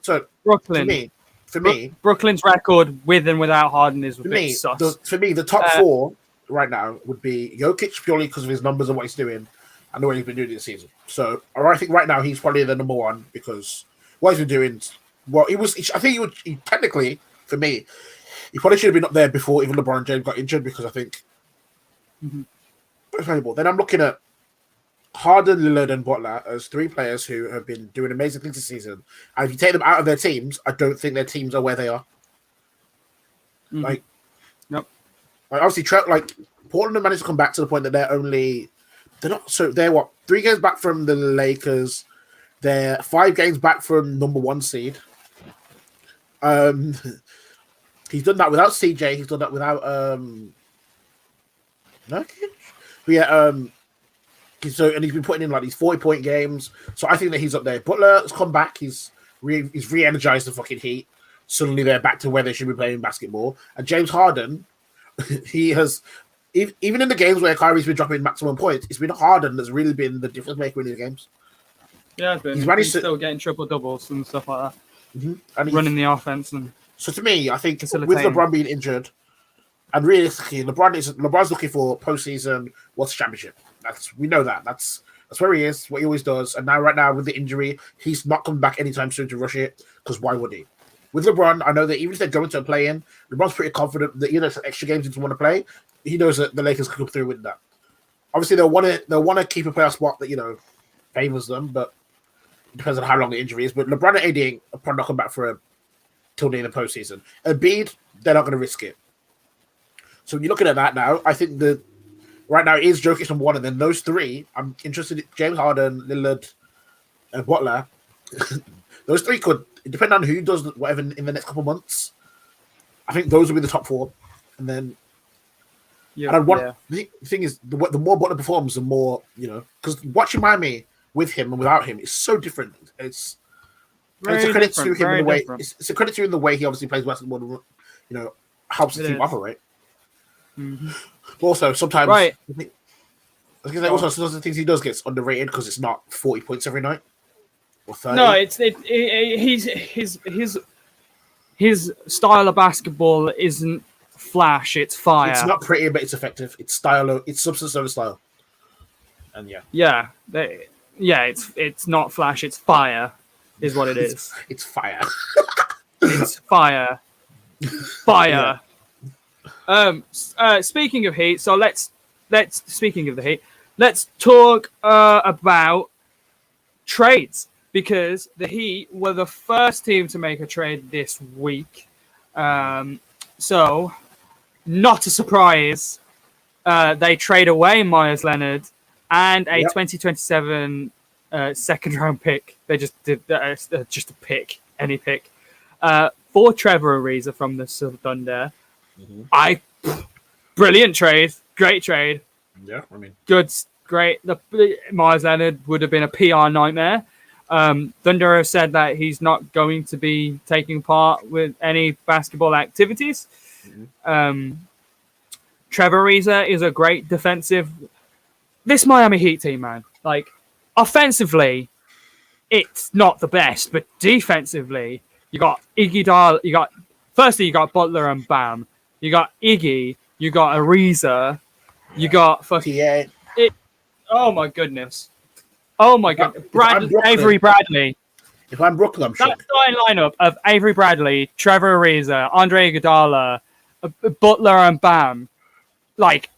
So Brooklyn. for me, Brooklyn's record with and without Harden is a bit sus. for me, the top four right now would be Jokic purely because of his numbers and what he's doing and the way he's been doing this season. So I think right now he's probably the number one because what he's been doing. Well, I think he technically, for me, he probably should have been up there before even LeBron James got injured because I think it's valuable. Then I'm looking at Harden, Lillard, and Butler as three players who have been doing amazing things this season. And if you take them out of their teams, I don't think their teams are where they are. Like, nope. Like obviously, like Portland have managed to come back to the point that they're what 3 games back from the Lakers. They're 5 games back from number 1 seed. He's done that without CJ. He's done that without Nurkic. But yeah, and he's been putting in like these 40-point games. So I think that he's up there. Butler has come back. He's re-energized the fucking Heat. Suddenly they're back to where they should be playing basketball. And James Harden, he has, even in the games where Kyrie's been dropping maximum points, it's been Harden that's really been the difference maker in these games. Yeah, he's still getting triple doubles and stuff like that. Mm-hmm. And running the offense. And so to me, I think with LeBron being injured, and realistically, LeBron's looking for postseason World Championship. We know that. That's where he is, what he always does. And right now, with the injury, he's not coming back anytime soon to rush it, because why would he? With LeBron, I know that even if they go into a play-in, LeBron's pretty confident that some extra games he want to play. He knows that the Lakers can come through with that. Obviously, they'll want to keep a playoff spot that favors them, but it depends on how long the injury is. But LeBron and AD are probably not come back till the end of the postseason. Embiid, they're not going to risk it. So when you're looking at that now, I think that right now it is Jokic number 1, and then those 3, I'm interested in James Harden, Lillard, and Butler. Those 3 could, depending on who does whatever in the next couple of months, I think those will be the top 4. And then, the thing is, the more Butler performs, the more, because watching Miami with him and without him is so different. It's a credit to him in the way. It's a credit to him in the way he obviously plays basketball. Helps the team operate. Mm-hmm. Also, sometimes, right. Also, some of the things he does gets underrated because it's not 40 points every night or 30. No, his style of basketball isn't flash; it's fire. It's not pretty, but it's effective. It's style. It's substance over style. And it's not flash; it's fire, is what it is. It's fire. It's fire. Fire. Speaking of Heat, so let's speaking of the Heat, let's talk about trades, because the Heat were the first team to make a trade this week. So not a surprise. They trade away Myers Leonard and a 2027 second round pick. They just did just a pick, any pick, for Trevor Ariza from the Thunder. Mm-hmm. Brilliant trade, great trade. Yeah, I mean, great. The Myers Leonard would have been a PR nightmare. Thunder have said that he's not going to be taking part with any basketball activities. Mm-hmm. Trevor Ariza is a great defensive. This Miami Heat team, man, like offensively, it's not the best, but defensively, you got Iguodala. You got Butler and Bam. You got Iggy, you got Ariza, you got fucking... Oh my goodness. Oh my god. Avery Bradley. If I'm Brooklyn, I'm sure. That starting lineup of Avery Bradley, Trevor Ariza, Andre Iguodala, Butler and Bam. Like,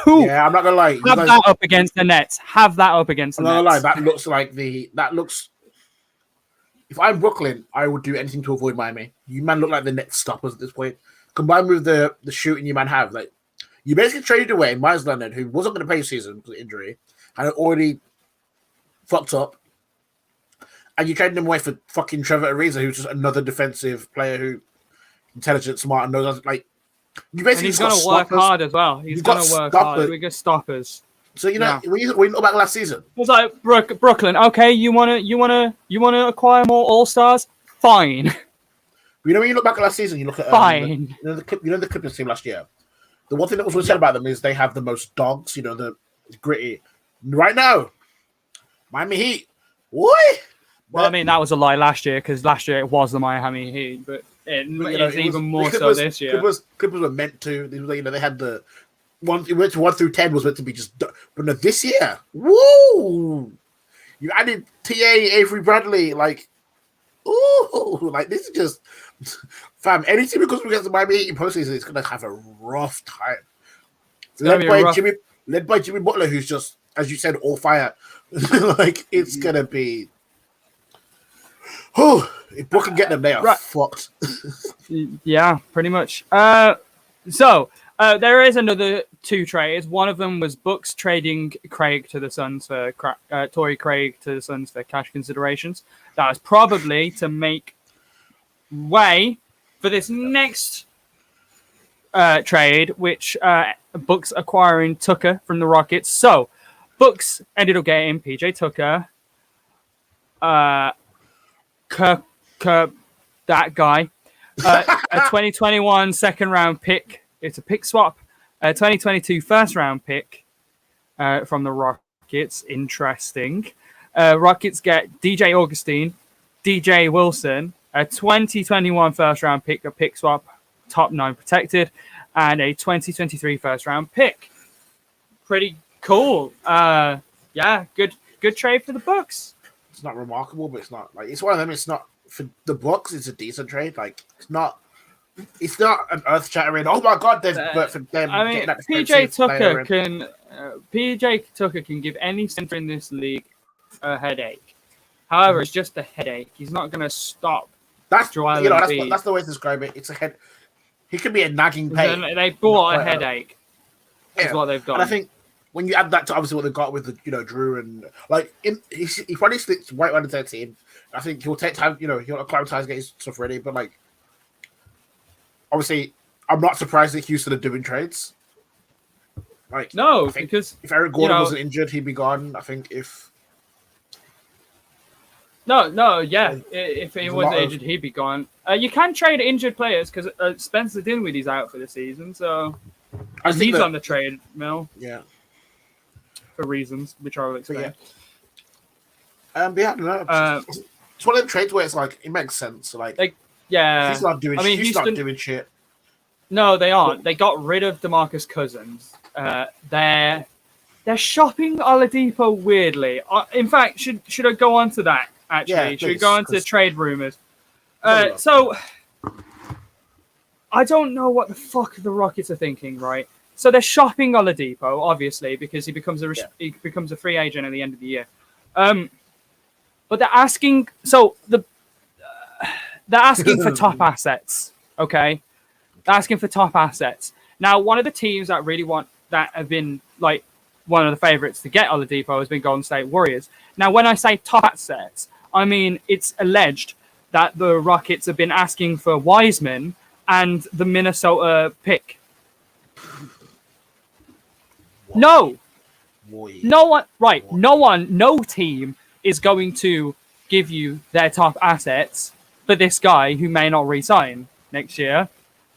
yeah, I'm not going to lie. Have that up against the Nets. Have that up against the Nets. I'm not going to lie. That looks... If I'm Brooklyn, I would do anything to avoid Miami. You man look like the Nets stoppers at this point. Combined with the shooting you man have, like you basically traded away Myers Leonard, who wasn't going to play season because of injury, and had already fucked up, and you trade him away for fucking Trevor Ariza, who's just another defensive player who intelligent, smart, and knows like you basically. And he's going to work hard as well. He's going to work hard. We get stoppers. So when you look back last season, it was like Brooklyn. Okay, you wanna acquire more All Stars? Fine. When you look back at last season, you look at fine. The Clippers team last year. The one thing that was really said about them is they have the most dogs. The gritty. Right now, Miami Heat. What? Well, I mean that was a lie last year because last year it was the Miami Heat, but it's even more so this year. Clippers were meant to. They had the. It went to 1 through 10 was meant to be just, but no, this year, woo! You added TA Avery Bradley, like, ooh, like this is just, fam. Any team because we get the Miami Heat in postseason, it's gonna have a rough time. Led by Jimmy Butler, who's just, as you said, all fire. Like it's gonna be. If Brook can get them, they are fucked. Yeah, pretty much. There is another 2 trades. One of them was Bucks trading Craig to the Suns for Torrey Craig to the Suns for cash considerations. That was probably to make way for this next trade, which Bucks acquiring Tucker from the Rockets. So Bucks ended up getting PJ Tucker, that guy, a 2021 second round pick. It's a pick swap. 2022 first round pick from the Rockets. Interesting. Rockets get DJ Augustine, DJ Wilson, a 2021 first round pick, a pick swap, top 9 protected, and a 2023 first round pick. Pretty cool. Yeah, good trade for the Bucks. It's not remarkable, but it's not like it's one of them. It's not for the Bucks. It's a decent trade. Like it's not an earth-shattering. Oh my god! But for them, I mean, PJ Tucker can give any center in this league a headache. However, it's just a headache. He's not going to stop. That's the way to describe it. It's a head. He could be a nagging pain. They bought a headache. Is what they've done. And I think when you add that to obviously what they've got with the Drew and like he probably sticks right under their team. I think he'll take time. He'll acclimatize, get his stuff ready, but like. Obviously, I'm not surprised that Houston are doing trades. Like, no, because if Eric Gordon wasn't injured, he'd be gone. I think if if he wasn't injured, he'd be gone. You can trade injured players because Spencer Dinwiddie's out for the season, so he's on the trade mill. Yeah, for reasons which I will explain. It's one of them trades where it's like it makes sense. Yeah, he's not doing. He's not doing shit. No, they aren't. They got rid of DeMarcus Cousins. They're shopping Oladipo weirdly. In fact, should I go on to that? Actually, yeah, should we go on to trade rumors? So I don't know what the fuck the Rockets are thinking. Right? So they're shopping Oladipo, obviously, because he becomes a free agent at the end of the year. But they're asking. So they're asking for top assets, okay? They're asking for top assets. Now, one of the teams that really want that have been like one of the favorites to get Oladipo has been Golden State Warriors. Now, when I say top assets, I mean it's alleged that the Rockets have been asking for Wiseman and the Minnesota pick. No team is going to give you their top assets for this guy who may not re-sign next year.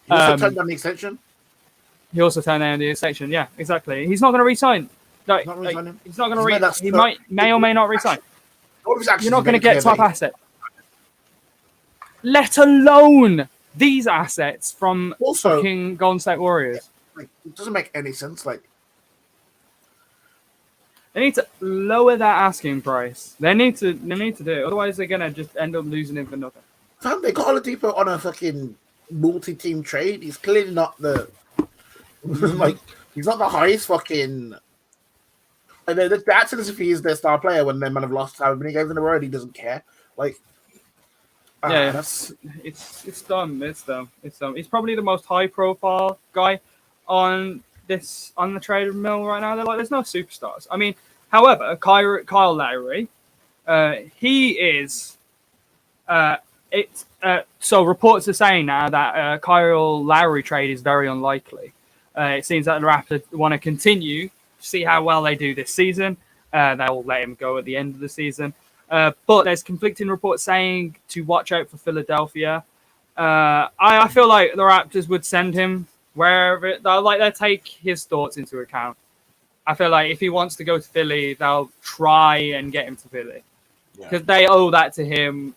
He also turned down the extension. Yeah, exactly. He's not going to re-sign. No, he's not going to re-sign. He may or may not re-sign. You're not going to get top asset. Let alone these assets from fucking Golden State Warriors. It doesn't make any sense. They need to lower that asking price. They need to do it. Otherwise, they're gonna just end up losing him for nothing. Fam, they got Oladipo on a fucking multi-team trade. He's clearly not the he's not the highest fucking. And they're acting as if he is their star player when their man have lost how many games in a row and he doesn't care. It's dumb. It's dumb. He's probably the most high-profile guy on the trade mill right now. There's no superstars. I mean, however, Kyle Lowry He is. So reports are saying now that Kyle Lowry trade is very unlikely. It seems that the Raptors want to continue, see how well they do this season. They'll let him go at the end of the season. But there's conflicting reports saying to watch out for Philadelphia. I feel like the Raptors would send him wherever they'll take his thoughts into account. I feel like if he wants to go to Philly, they'll try and get him to Philly because they owe that to him.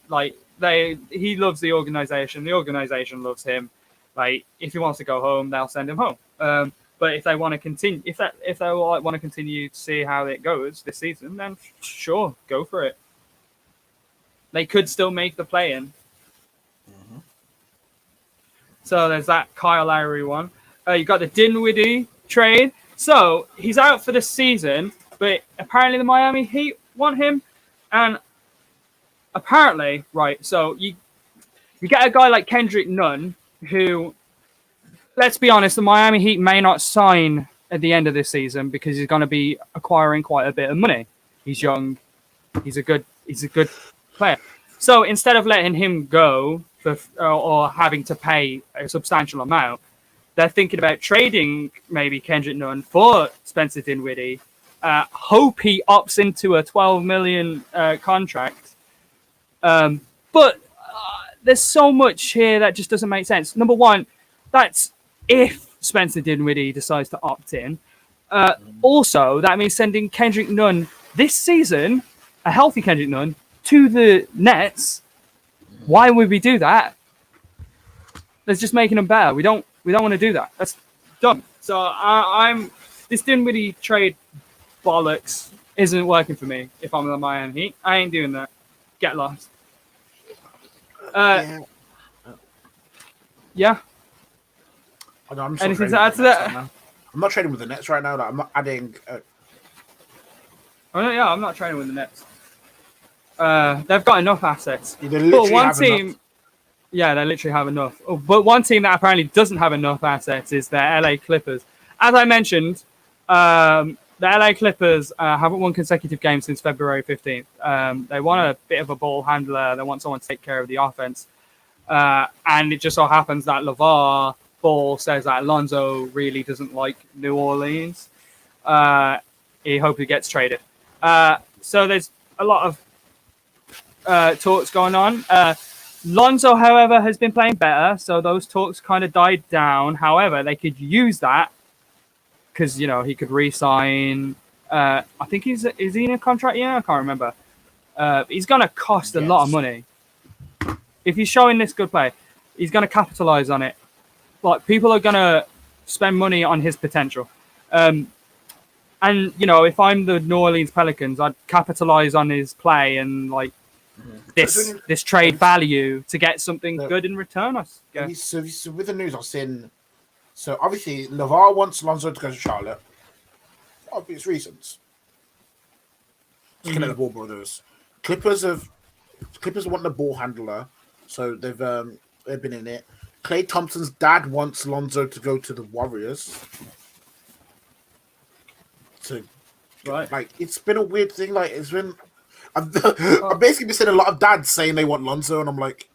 He loves the organization. The organization loves him. Like if he wants to go home, they'll send him home. But if they want to continue, if they want to continue to see how it goes this season, then sure, go for it. They could still make the play-in. Mm-hmm. So there's that Kyle Lowry one. You got the Dinwiddie trade. So he's out for the season, but apparently the Miami Heat want him, and apparently, right? So you get a guy like Kendrick Nunn, who, let's be honest, the Miami Heat may not sign at the end of this season because he's going to be acquiring quite a bit of money. He's young, he's a good player. So instead of letting him go or having to pay a substantial amount, they're thinking about trading maybe Kendrick Nunn for Spencer Dinwiddie. Hope he opts into a $12 million contract. But there's so much here that just doesn't make sense. Number one, that's if Spencer Dinwiddie decides to opt in. Also, that means sending Kendrick Nunn this season, a healthy Kendrick Nunn, to the Nets. Why would we do that? Let's just making them better. We don't want to do that. That's dumb. So I'm this Dinwiddie trade bollocks isn't working for me. If I'm the Miami Heat, I ain't doing that. Get lost. Yeah. Anything to add to that? I'm not trading with the Nets right now. Like, I'm not adding. I'm not trading with the Nets. They've got enough assets. Yeah, but one team. Enough. Yeah, they literally have enough. But one team that apparently doesn't have enough assets is the LA Clippers. As I mentioned, the LA Clippers haven't won consecutive games since February 15th. They want a bit of a ball handler. They want someone to take care of the offense. And it just so happens that LeVar Ball says that Lonzo really doesn't like New Orleans. He hopes he gets traded. So there's a lot of talks going on. Lonzo, however, has been playing better, so those talks kind of died down. However, they could use that because, he could re-sign. I think is he in a contract? Yeah, I can't remember. He's going to cost a lot of money. If he's showing this good play, he's going to capitalize on it. Like, people are going to spend money on his potential. And, if I'm the New Orleans Pelicans, I'd capitalize on his play and, this trade value to get something good in return. I guess. So with the news I've seen, so obviously LeVar wants Lonzo to go to Charlotte for obvious reasons. Looking at the Ball brothers, Clippers want the ball handler, so they've been in it. Klay Thompson's dad wants Lonzo to go to the Warriors. So, right, it's been a weird thing. Like, it's been. I've basically been seeing a lot of dads saying they want Lonzo, and I'm like,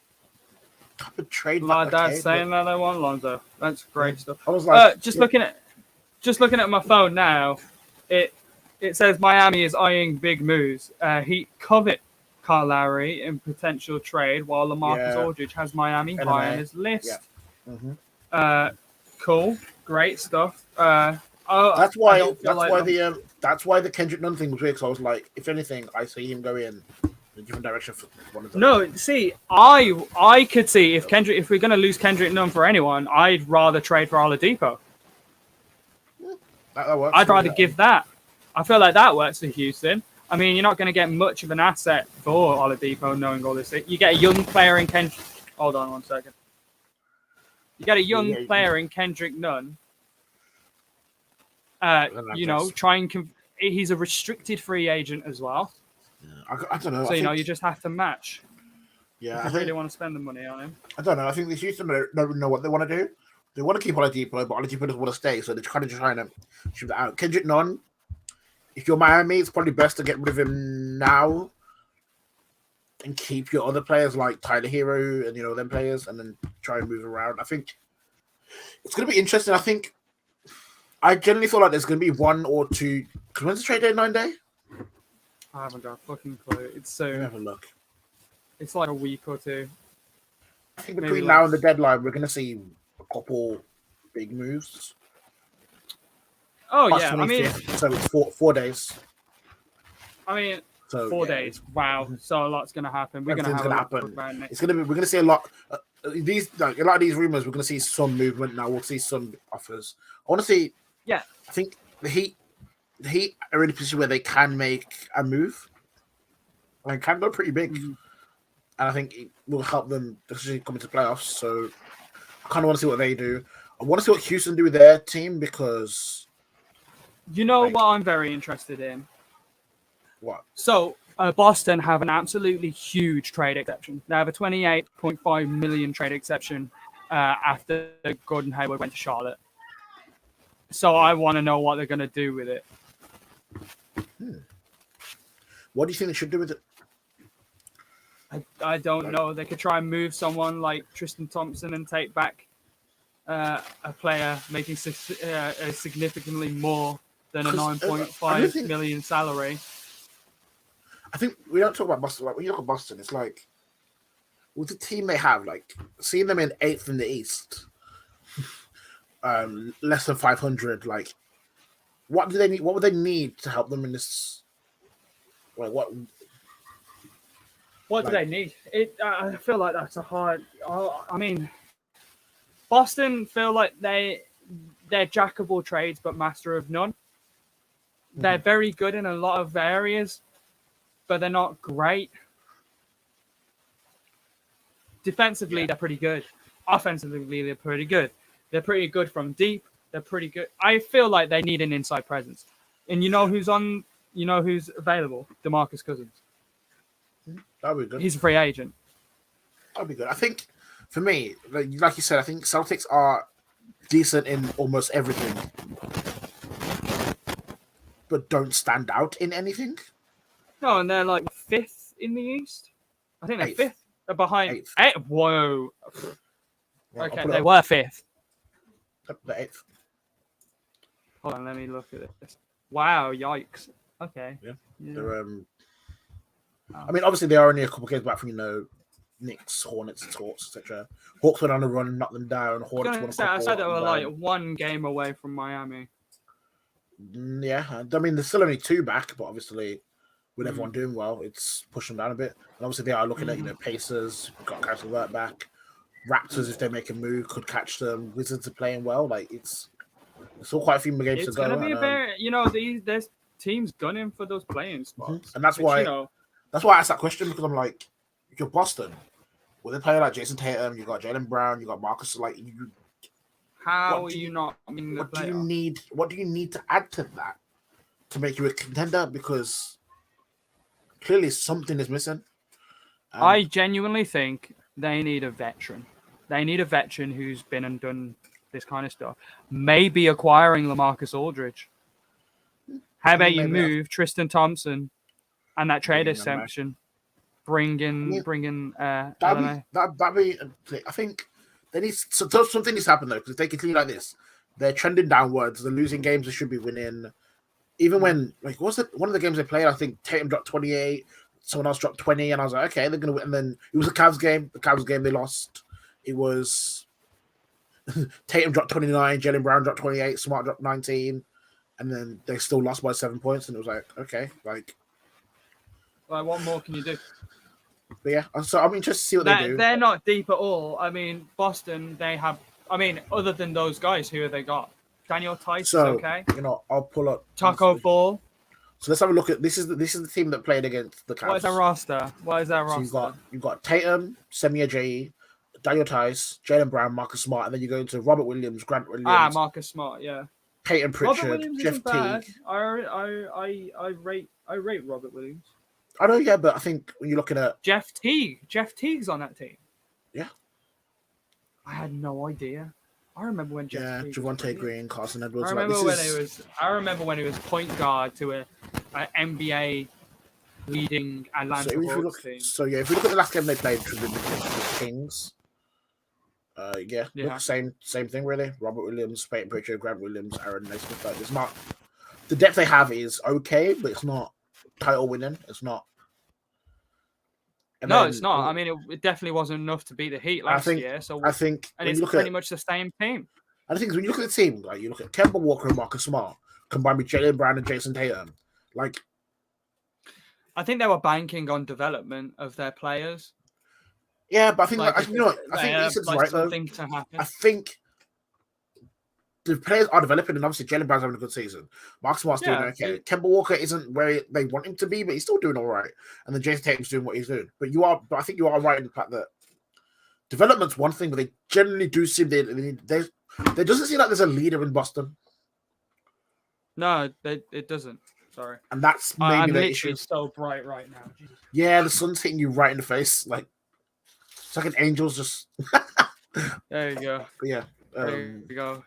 a trade. A lot of dads saying that they want Lonzo. That's great stuff. I was like, just looking at my phone now, it says Miami is eyeing big moves. He covet Kyle Lowry in potential trade, while LaMarcus Aldridge has Miami high on his list. Yeah. Cool, great stuff. That's why the Kendrick Nunn thing was weird. Because I was like, if anything, I see him go in a different direction for one of them. No, see, I could see if we're going to lose Kendrick Nunn for anyone, I'd rather trade for Oladipo. That works. I'd rather give that. I feel like that works for Houston. I mean, you're not going to get much of an asset for Oladipo, knowing all this. You get a young player in Kendrick. Hold on 1 second. You get a young player in Kendrick Nunn. He's a restricted free agent as well. Yeah, I don't know. So, you just have to match. Yeah, I really want to spend the money on him. I don't know. I think the Houston don't know what they want to do. They want to keep Oladipo, but Oladipo doesn't want to stay, so they're kind of just trying to shoot that out. Kendrick Nunn, if you're Miami, it's probably best to get rid of him now and keep your other players like Tyler Hero and them players, and then try and move around. I think it's going to be interesting. I generally feel like there's going to be one or two. Because when's the trade deadline day? I haven't got a fucking clue. It's Let me soon. have a look. It's like a week or two. I think between now and the deadline, we're going to see a couple big moves. Oh March yeah, I mean, 25th, so it's 4 days. I mean, So 4 days. Wow, so a lot's gonna happen. We're Everything's gonna have gonna a look happen. about it. It's gonna be. We're gonna see a lot. These like a lot of these rumors. We're gonna see some movement now. We'll see some offers. I want to see. Yeah. I think the Heat are in a position where they can make a move. And can go pretty big, and I think it will help them especially come into playoffs. So I kind of want to see what they do. I want to see what Houston do with their team because You know what I'm very interested in? what? So, Boston have an absolutely huge trade exception. They have a $28.5 million trade exception after Gordon Hayward went to Charlotte. So I want to know what they're going to do with it. What do you think they should do with it? I don't know. They could try and move someone like Tristan Thompson and take back a player making significantly more than a 9.5 million salary. I think we don't talk about Boston. Like when you look at Boston, it's like with the team they have, like seeing them in 8th in the East, less than 500. Like, what do they need? What would they need to help them in this? Like, What do they need? I feel like that's a hard. I mean, Boston feel like they're jack of all trades but master of none. They're very good in a lot of areas, but they're not great. Defensively, they're pretty good. Offensively, they're pretty good. They're pretty good from deep. They're pretty good. I feel like they need an inside presence. And you know who's available? DeMarcus Cousins. That'd be good. He's a free agent. That'd be good. I think for me, like you said, I think Celtics are decent in almost everything, but don't stand out in anything. No, and they're like 5th in the East. I think they're 8th. 5th. They're behind. 8th. Whoa. Yeah, Okay, they were 5th. The 8th. Hold on, let me look at this. Wow, yikes. Okay. Yeah. Yeah. They're, I mean, obviously they are only a couple games back from Knicks, Hornets, Hawks, etc. Hawks went on a run, knocked them down. Hornets won a couple. I said they were like one game away from Miami. Yeah, I mean there's still only 2 back, but obviously with everyone doing well, it's pushed them down a bit. And obviously they are looking at Pacers, got Cass Levert back, Raptors if they make a move could catch them. Wizards are playing well, like it's still quite a few more games to go. It's gonna be a very there's teams gunning for those playing spots, and that's why that's why I asked that question because I'm like, if you're Boston, with a player like Jason Tatum, you got Jaylen Brown, you got Marcus, like how are you not? I mean, what do you need? What do you need to add to that to make you a contender? Because clearly something is missing. I genuinely think they need a veteran. They need a veteran who's been and done this kind of stuff. Maybe acquiring LaMarcus Aldridge. How about you move Tristan Thompson and that trade exception? Bring in that'd be. I think they need something needs to happen though because if they continue like this, they're trending downwards. They're losing games they should be winning. Even when was it one of the games they played? I think Tatum dropped 28. Someone else dropped 20, and I was like, okay, they're gonna win. And then it was a Cavs game. The Cavs game they lost. It was Tatum dropped 29, Jaylen Brown dropped 28, Smart dropped 19, and then they still lost by 7 points. And it was like, okay, like what more can you do? But yeah, so I'm interested to see what they do. They're not deep at all. I mean, Boston, they have. I mean, other than those guys, who have they got? Daniel Tice, okay. I'll pull up Taco Ball. So let's have a look at this. Is the team that played against the Cavs? What is their roster? So you've got Tatum, Semi Ajayi, Daniel Tice, Jaylen Brown, Marcus Smart, and then you go into Robert Williams, Grant Williams. Marcus Smart, yeah. Peyton Pritchard, Robert Williams Jeff isn't bad. Teague. I rate Robert Williams. I know, yeah, but I think when you're looking at Jeff Teague's on that team. Yeah. I had no idea. I remember when Jeff Teague Javonte Green, Carson Edwards. I remember when he was point guard to a NBA leading Atlanta So if you Hawks look, team. if you look at the last game they played, which was the Kings. Yeah, Yeah. look, same thing really. Robert Williams, Peyton Pritchard, Grant Williams, Aaron Naismith. Like, it's not the depth they have is okay, but it's not title winning. It's not. And No, it's then not. I mean, it definitely wasn't enough to beat the Heat I last think year. So, I think and when it's you look pretty at much the same team. I think when you look at the team, like you look at Kemba Walker and Marcus Smart combined with Jalen Brown and Jason Tatum, like I think they were banking on development of their players, yeah, but I think like you know what? I they think have Easton's like right though. something to I happen. think the players are developing, and obviously Jalen Brown's having a good season. Mark Smart's doing Yeah, okay. Kemba Walker isn't where they want him to be, but he's still doing all right. And then Jason Tatum's doing what he's doing. But I think you are right in the fact that development's one thing, but they generally do seem there doesn't seem like there's a leader in Boston, no, it doesn't. Sorry, and that's I'm maybe the literally issue. so bright right now. Jesus. Yeah, the sun's hitting you right in the face, like it's like an angel's just. There you go. But yeah, There you go.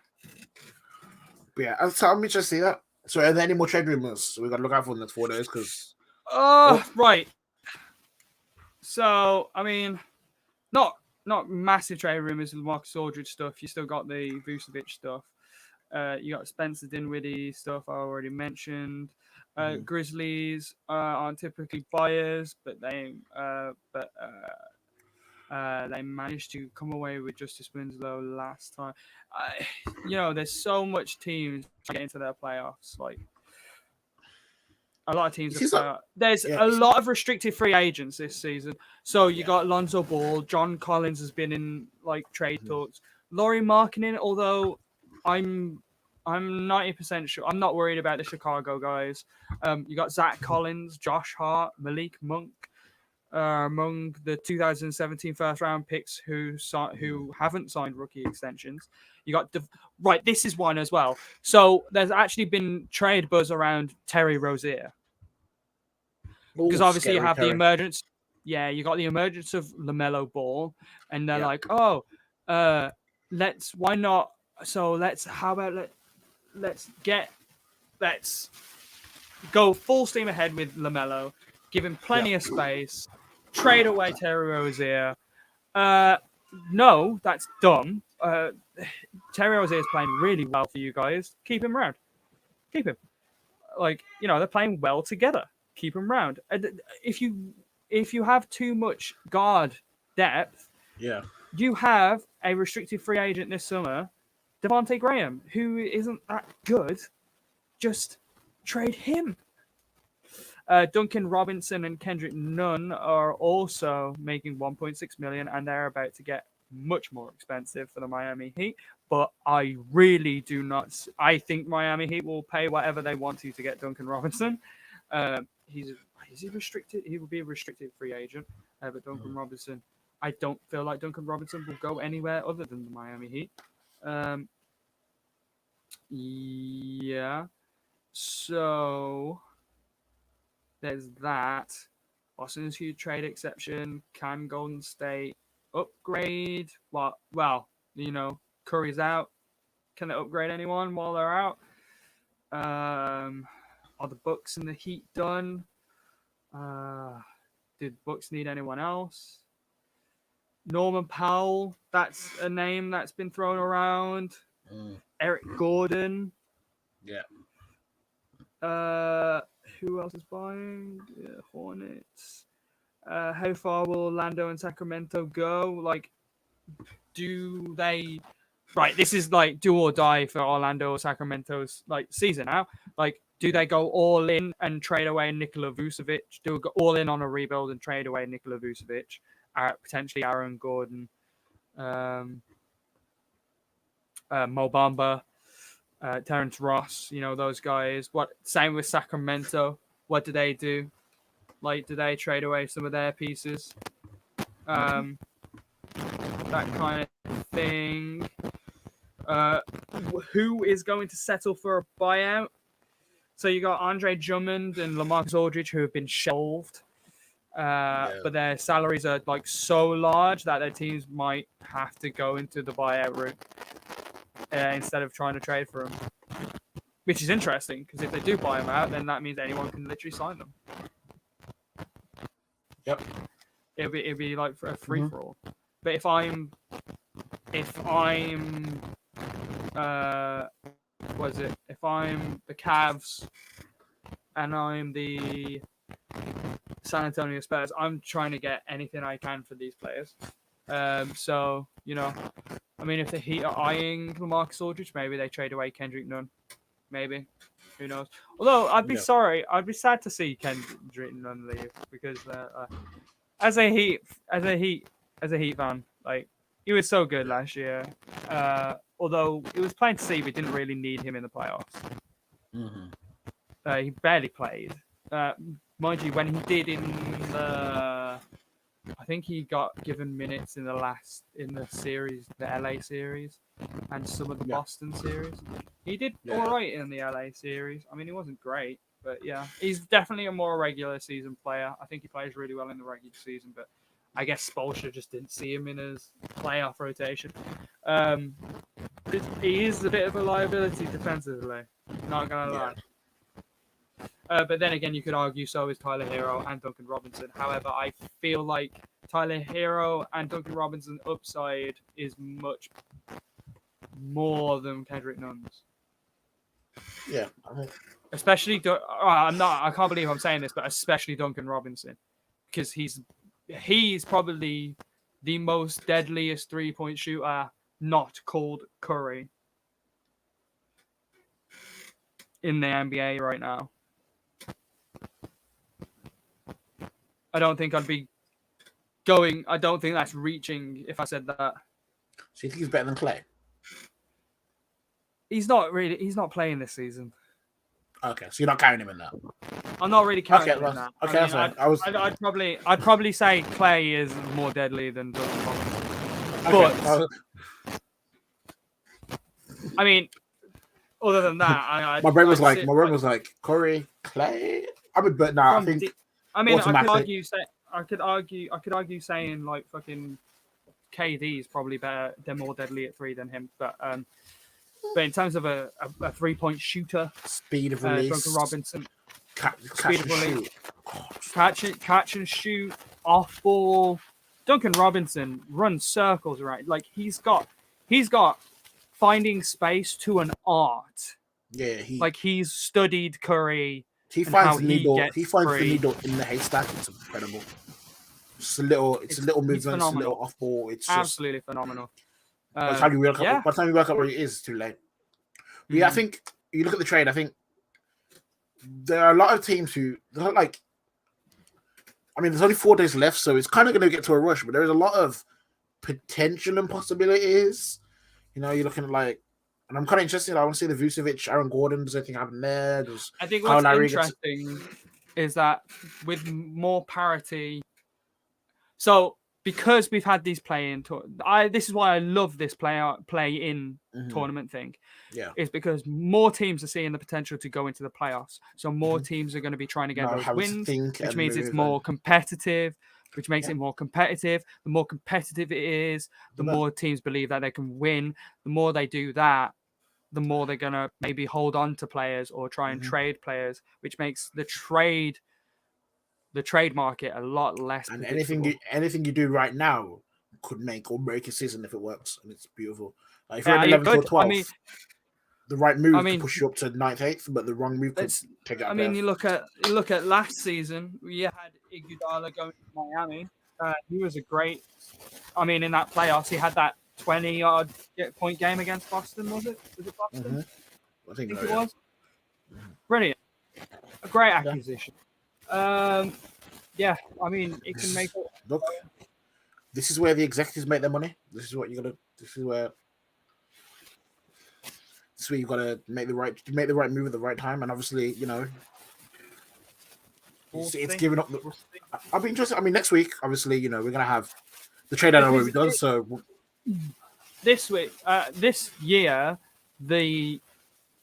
but yeah. So I'm interested to see that. So, are there any more trade rumors? So we got to look out for the next 4 days because. Right. So, I mean, not massive trade rumors with Marcus Aldridge stuff. You still got the Vucevic stuff. You got Spencer Dinwiddie stuff I already mentioned. Grizzlies aren't typically buyers, but they managed to come away with Justice Winslow last time. There's so much teams to get into their playoffs. Like a lot of teams there's a lot of restricted free agents this season. So you got Lonzo Ball, John Collins has been in like trade talks. Lauri Markkanen, although I'm 90% sure. I'm not worried about the Chicago guys. You got Zach Collins, Josh Hart, Malik Monk, among the 2017 first round picks who haven't signed rookie extensions. You got this is one as well. So there's actually been trade buzz around Terry Rozier because obviously you have the emergence. Yeah, you got the emergence of LaMelo Ball, and they're like, why not? So let's go full steam ahead with LaMelo, give him plenty of space, trade away Terry Rozier. No, that's dumb. Terry Rozier is playing really well for you guys. Keep him around. Keep him. They're playing well together. Keep him around. If you have too much guard depth, you have a restricted free agent this summer, Devontae Graham, who isn't that good. Just trade him. Duncan Robinson and Kendrick Nunn are also making $1.6 million, and they're about to get much more expensive for the Miami Heat. But I really do not. I think Miami Heat will pay whatever they want to get Duncan Robinson. Is he restricted? He will be a restricted free agent. But Duncan Robinson, I don't feel like Duncan Robinson will go anywhere other than the Miami Heat. Yeah. So there's that. Boston's huge trade exception. Can Golden State upgrade? Well, Curry's out. Can they upgrade anyone while they're out? Are the Bucks and the Heat done? Did Bucks need anyone else? Norman Powell, that's a name that's been thrown around. Eric Gordon. Yeah. Who else is buying? Hornets. How far will Orlando and Sacramento go? Do they? Right, this is do or die for Orlando or Sacramento's season now. Do they go all in and trade away Nikola Vucevic? Do go all in on a rebuild and trade away Nikola Vucevic? Potentially Aaron Gordon, Mo Bamba, Terrence Ross, those guys. Same with Sacramento. What do they do? Do they trade away some of their pieces? That kind of thing. Who is going to settle for a buyout? So you got Andre Drummond and LaMarcus Aldridge who have been shelved. But their salaries are so large that their teams might have to go into the buyout route instead of trying to trade for them, which is interesting because if they do buy them out, then that means anyone can literally sign them. Yep. It'd be like a free Mhm. for all. But if I'm was it? If I'm the Cavs and I'm the San Antonio Spurs, I'm trying to get anything I can for these players. So I mean, if the Heat are eyeing LaMarcus Aldridge, maybe they trade away Kendrick Nunn. Maybe, who knows? Although I'd be Yeah. sorry, I'd be sad to see Kendrick Nunn leave because as a Heat fan, like he was so good last year. Although it was plain to see we didn't really need him in the playoffs. Mm-hmm. He barely played. Mind you, when he did in the, I think he got given minutes in the series, the LA series, and some of the Yeah. Boston series. He did Yeah. all right in the LA series. I mean, he wasn't great, but yeah, he's definitely a more regular season player. I think he plays really well in the regular season, but I guess Spoelstra just didn't see him in his playoff rotation. He is a bit of a liability defensively. Not gonna lie. But then again, you could argue so is Tyler Hero and Duncan Robinson. However, I feel like Tyler Hero and Duncan Robinson's upside is much more than Kendrick Nunn's. Yeah. Especially, I can't believe I'm saying this, but especially Duncan Robinson, because he's probably the most deadliest 3-point shooter, not called Curry, in the NBA right now. I don't think that's reaching if I said that. So you think he's better than Clay? He's not playing this season. Okay, so you're not carrying him in that. I'm not really counting Okay, him well, that. okay, that's fine. I'd probably say Clay is more deadly than Duncan Robinson. Okay, I mean, other than that, my brain was like Corey, Clay. I mean, but now I think. I could argue saying like fucking KD is probably better. They're more deadly at 3 than him, but in terms of a 3-point shooter, speed of release, Duncan Robinson, catch and shoot, catch and shoot, off ball. Duncan Robinson runs circles, right? Like he's got finding space to an art. Yeah, he's studied Curry. He finds the needle. He finds the needle in the haystack. It's incredible. It's a little movement, it's a little off ball. It's absolutely phenomenal. By the time you work out where he is, it's too late. But yeah, I think you look at the trade. I think there are a lot of teams who like. I mean, there's only 4 days left, so it's kind of going to get to a rush. But there is a lot of potential and possibilities. You're looking at like, and I'm kind of interested. I want to see the Vucevic, Aaron Gordon. Does anything happen there? I think what's interesting is that with more parity. So because we've had these play-in, this is why I love this play-in tournament thing. Yeah, is because more teams are seeing the potential to go into the playoffs. So more teams are going to be trying to get those wins, which means it's more competitive, which makes it more competitive. The more competitive it is, the more teams believe that they can win. The more they do that, the more they're going to maybe hold on to players or try and trade players, which makes the trade market a lot less. And anything you do right now could make or break a season if it works, and it's beautiful. Like if you're in 11th or 12th, I mean, the right move to push you up to 9th, 8th, but the wrong move could take it out. I mean, you look at last season, you had Iguodala going to Miami. He was a great. I mean, in that playoffs, he had that 20-odd point game against Boston. Was it Boston? I think it was. Brilliant, a great acquisition. Yeah, I mean, it can make it. Look, this is where the executives make their money. This is what you gotta. This is where you gotta make the right move at the right time, and obviously, it's giving up. I'll be interested. I mean, next week, obviously, we're gonna have the trade deadline will be done. So this week, this year, the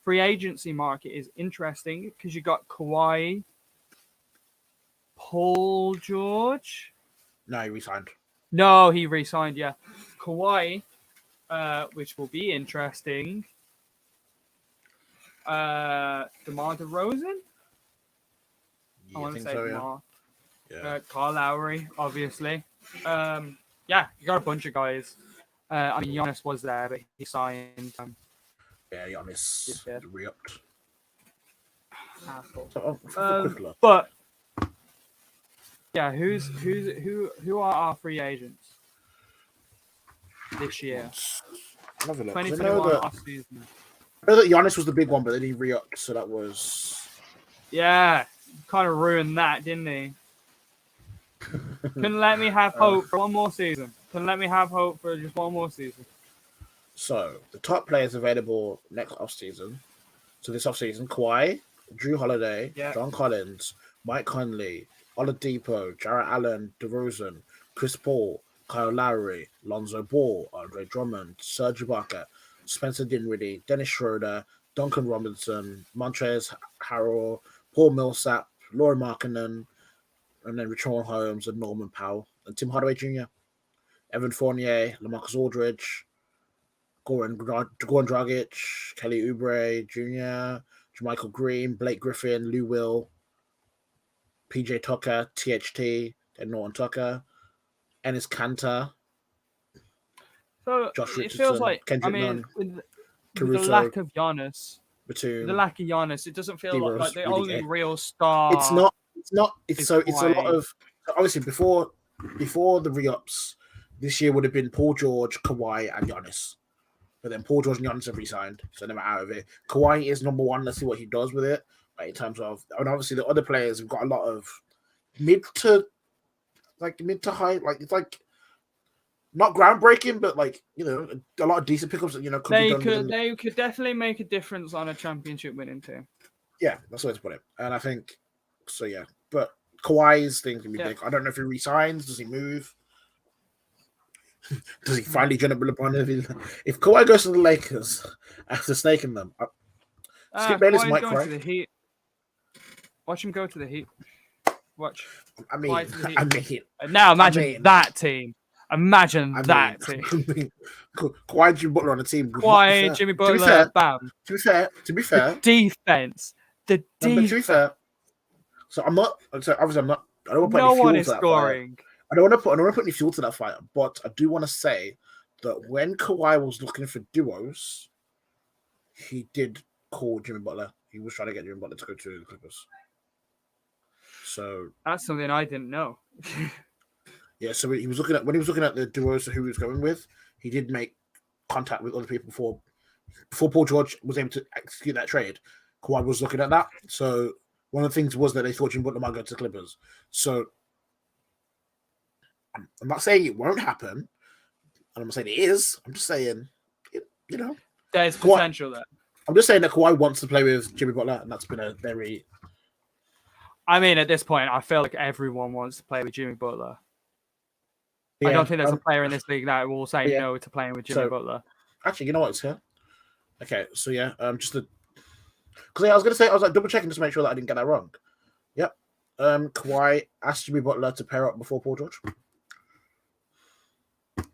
free agency market is interesting because you got Kawhi. Paul George? No, he resigned. No, he resigned, yeah. Kawhi, which will be interesting. DeMar DeRozan? I want to say DeMar. Kyle Lowry, obviously. Yeah, you got a bunch of guys. I mean, Giannis was there, but he signed Yeah, this Giannis year. re-upped. Asshole. So, for quick look. But yeah, who are our free agents this year? Have a look. 'Cause 2021 off season. I know that Giannis was the big one, but then he re-upped, so that was. Yeah, kind of ruined that, didn't he? Couldn't let me have hope for one more season. Couldn't let me have hope for just one more season. So the top players available next offseason. So this offseason, Kawhi, Drew Holiday, Yeah. John Collins, Mike Conley, Oladipo, Jarrett Allen, DeRozan, Chris Paul, Kyle Lowry, Lonzo Ball, Andre Drummond, Serge Ibaka, Spencer Dinwiddie, Dennis Schroeder, Duncan Robinson, Montrezl Harrell, Paul Millsap, Laurie Markkinen, and then Richaun Holmes and Norman Powell, and Tim Hardaway Jr., Evan Fournier, LaMarcus Aldridge, Goran Dragic, Kelly Oubre Jr., Jermichael Green, Blake Griffin, Lou Will, PJ Tucker, THT, and Norton Tucker, Ennis Cantor, So Josh it feels Richardson, like, Kendrick Nunn, with the Caruso, lack of Giannis, Batum, it doesn't feel like D-Rose, the Rudy only Gay. real star. It's not. It's is so. It's a lot Kawhi. of. Obviously, before the re-ups, this year would have been Paul George, Kawhi, and Giannis. But then Paul George and Giannis have resigned, so they're out of it. Kawhi is number one. Let's see what he does with it. Like in terms of, and obviously the other players have got a lot of mid to high. Like it's like not groundbreaking, but like a lot of decent pickups that could be done. They could definitely make a difference on a championship winning team. Yeah, that's the way to put it. And I think so. Yeah, but Kawhi's thing can be big. I don't know if he resigns. Does he move? Does he finally join up with LeBron? If Kawhi goes to the Lakers after snaking them, Skip Bayless might cry. To the Heat. Watch him go to the Heat. Watch. I mean, now imagine that team. Imagine that team. Kawhi, Jimmy Butler on the team. Kawhi, Jimmy Butler, bam. To be fair, defense. The defense. To be fair, so I'm not. So obviously, I'm not. I don't want to put no any fuel one to is that scoring. fire. I don't want to put any fuel to that fire. But I do want to say that when Kawhi was looking for duos, he did call Jimmy Butler. He was trying to get Jimmy Butler to go to the Clippers. So that's something I didn't know. Yeah, so when he was looking at the duos who he was going with, he did make contact with other people before Paul George was able to execute that trade. Kawhi was looking at that. So one of the things was that they thought Jimmy Butler might go to the Clippers. So I'm not saying it won't happen, and I'm not saying it is. I'm just saying, there's potential there. I'm just saying that Kawhi wants to play with Jimmy Butler, and that's been a very. I mean, at this point, I feel like everyone wants to play with Jimmy Butler. Yeah, I don't think there's a player in this league that will say no to playing with Jimmy Butler. Actually, you know what? It's here. Okay, so yeah, because I was gonna say I was like double checking just to make sure that I didn't get that wrong. Yep. Kawhi asked Jimmy Butler to pair up before Paul George.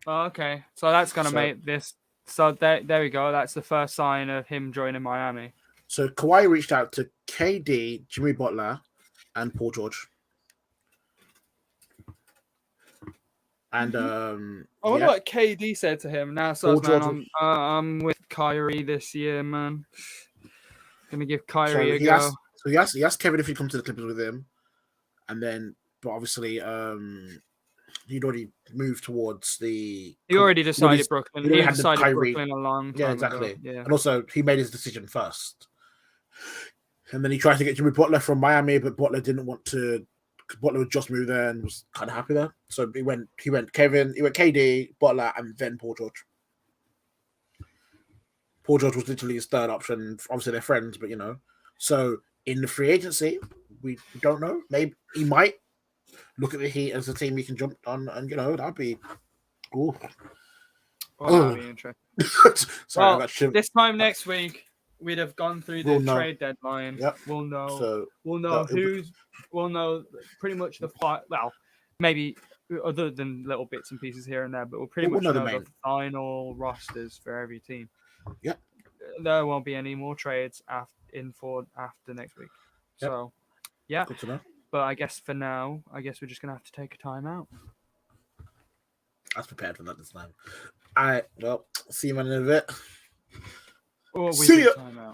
Oh, okay, so that's gonna make this. So there we go. That's the first sign of him joining Miami. So Kawhi reached out to KD, Jimmy Butler, and Paul George. And I wonder what KD said to him. Now, so man, I'm with Kyrie this year, man. Gonna give Kyrie a go. He asked Kevin if he'd come to the Clippers with him, and then, but obviously, he'd already moved towards the. He already decided Brooklyn. He decided Kyrie. Brooklyn a long time Yeah, exactly. ago. Yeah, and also he made his decision first, and then he tried to get Jimmy Butler from Miami, but Butler didn't want to. Butler had just moved there and was kind of happy there, so he went KD, Butler, and then Paul George. Paul George was literally his third option. Obviously, they're friends, but so in the free agency, we don't know. Maybe he might look at the Heat as a team he can jump on, and that'd be. Ooh. That'd be interesting. Sorry, this time next week, we'd have gone through the trade deadline. Yep. We'll know. So we'll know pretty much the fight. Well, maybe other than little bits and pieces here and there, but we'll pretty much know the final rosters for every team. Yep. There won't be any more trades after next week. Yep. So, yeah. Good to know. But I guess for now, we're just gonna have to take a timeout. I was prepared for that this time. All right, well, see you in a bit. Or we See do ya. timeout.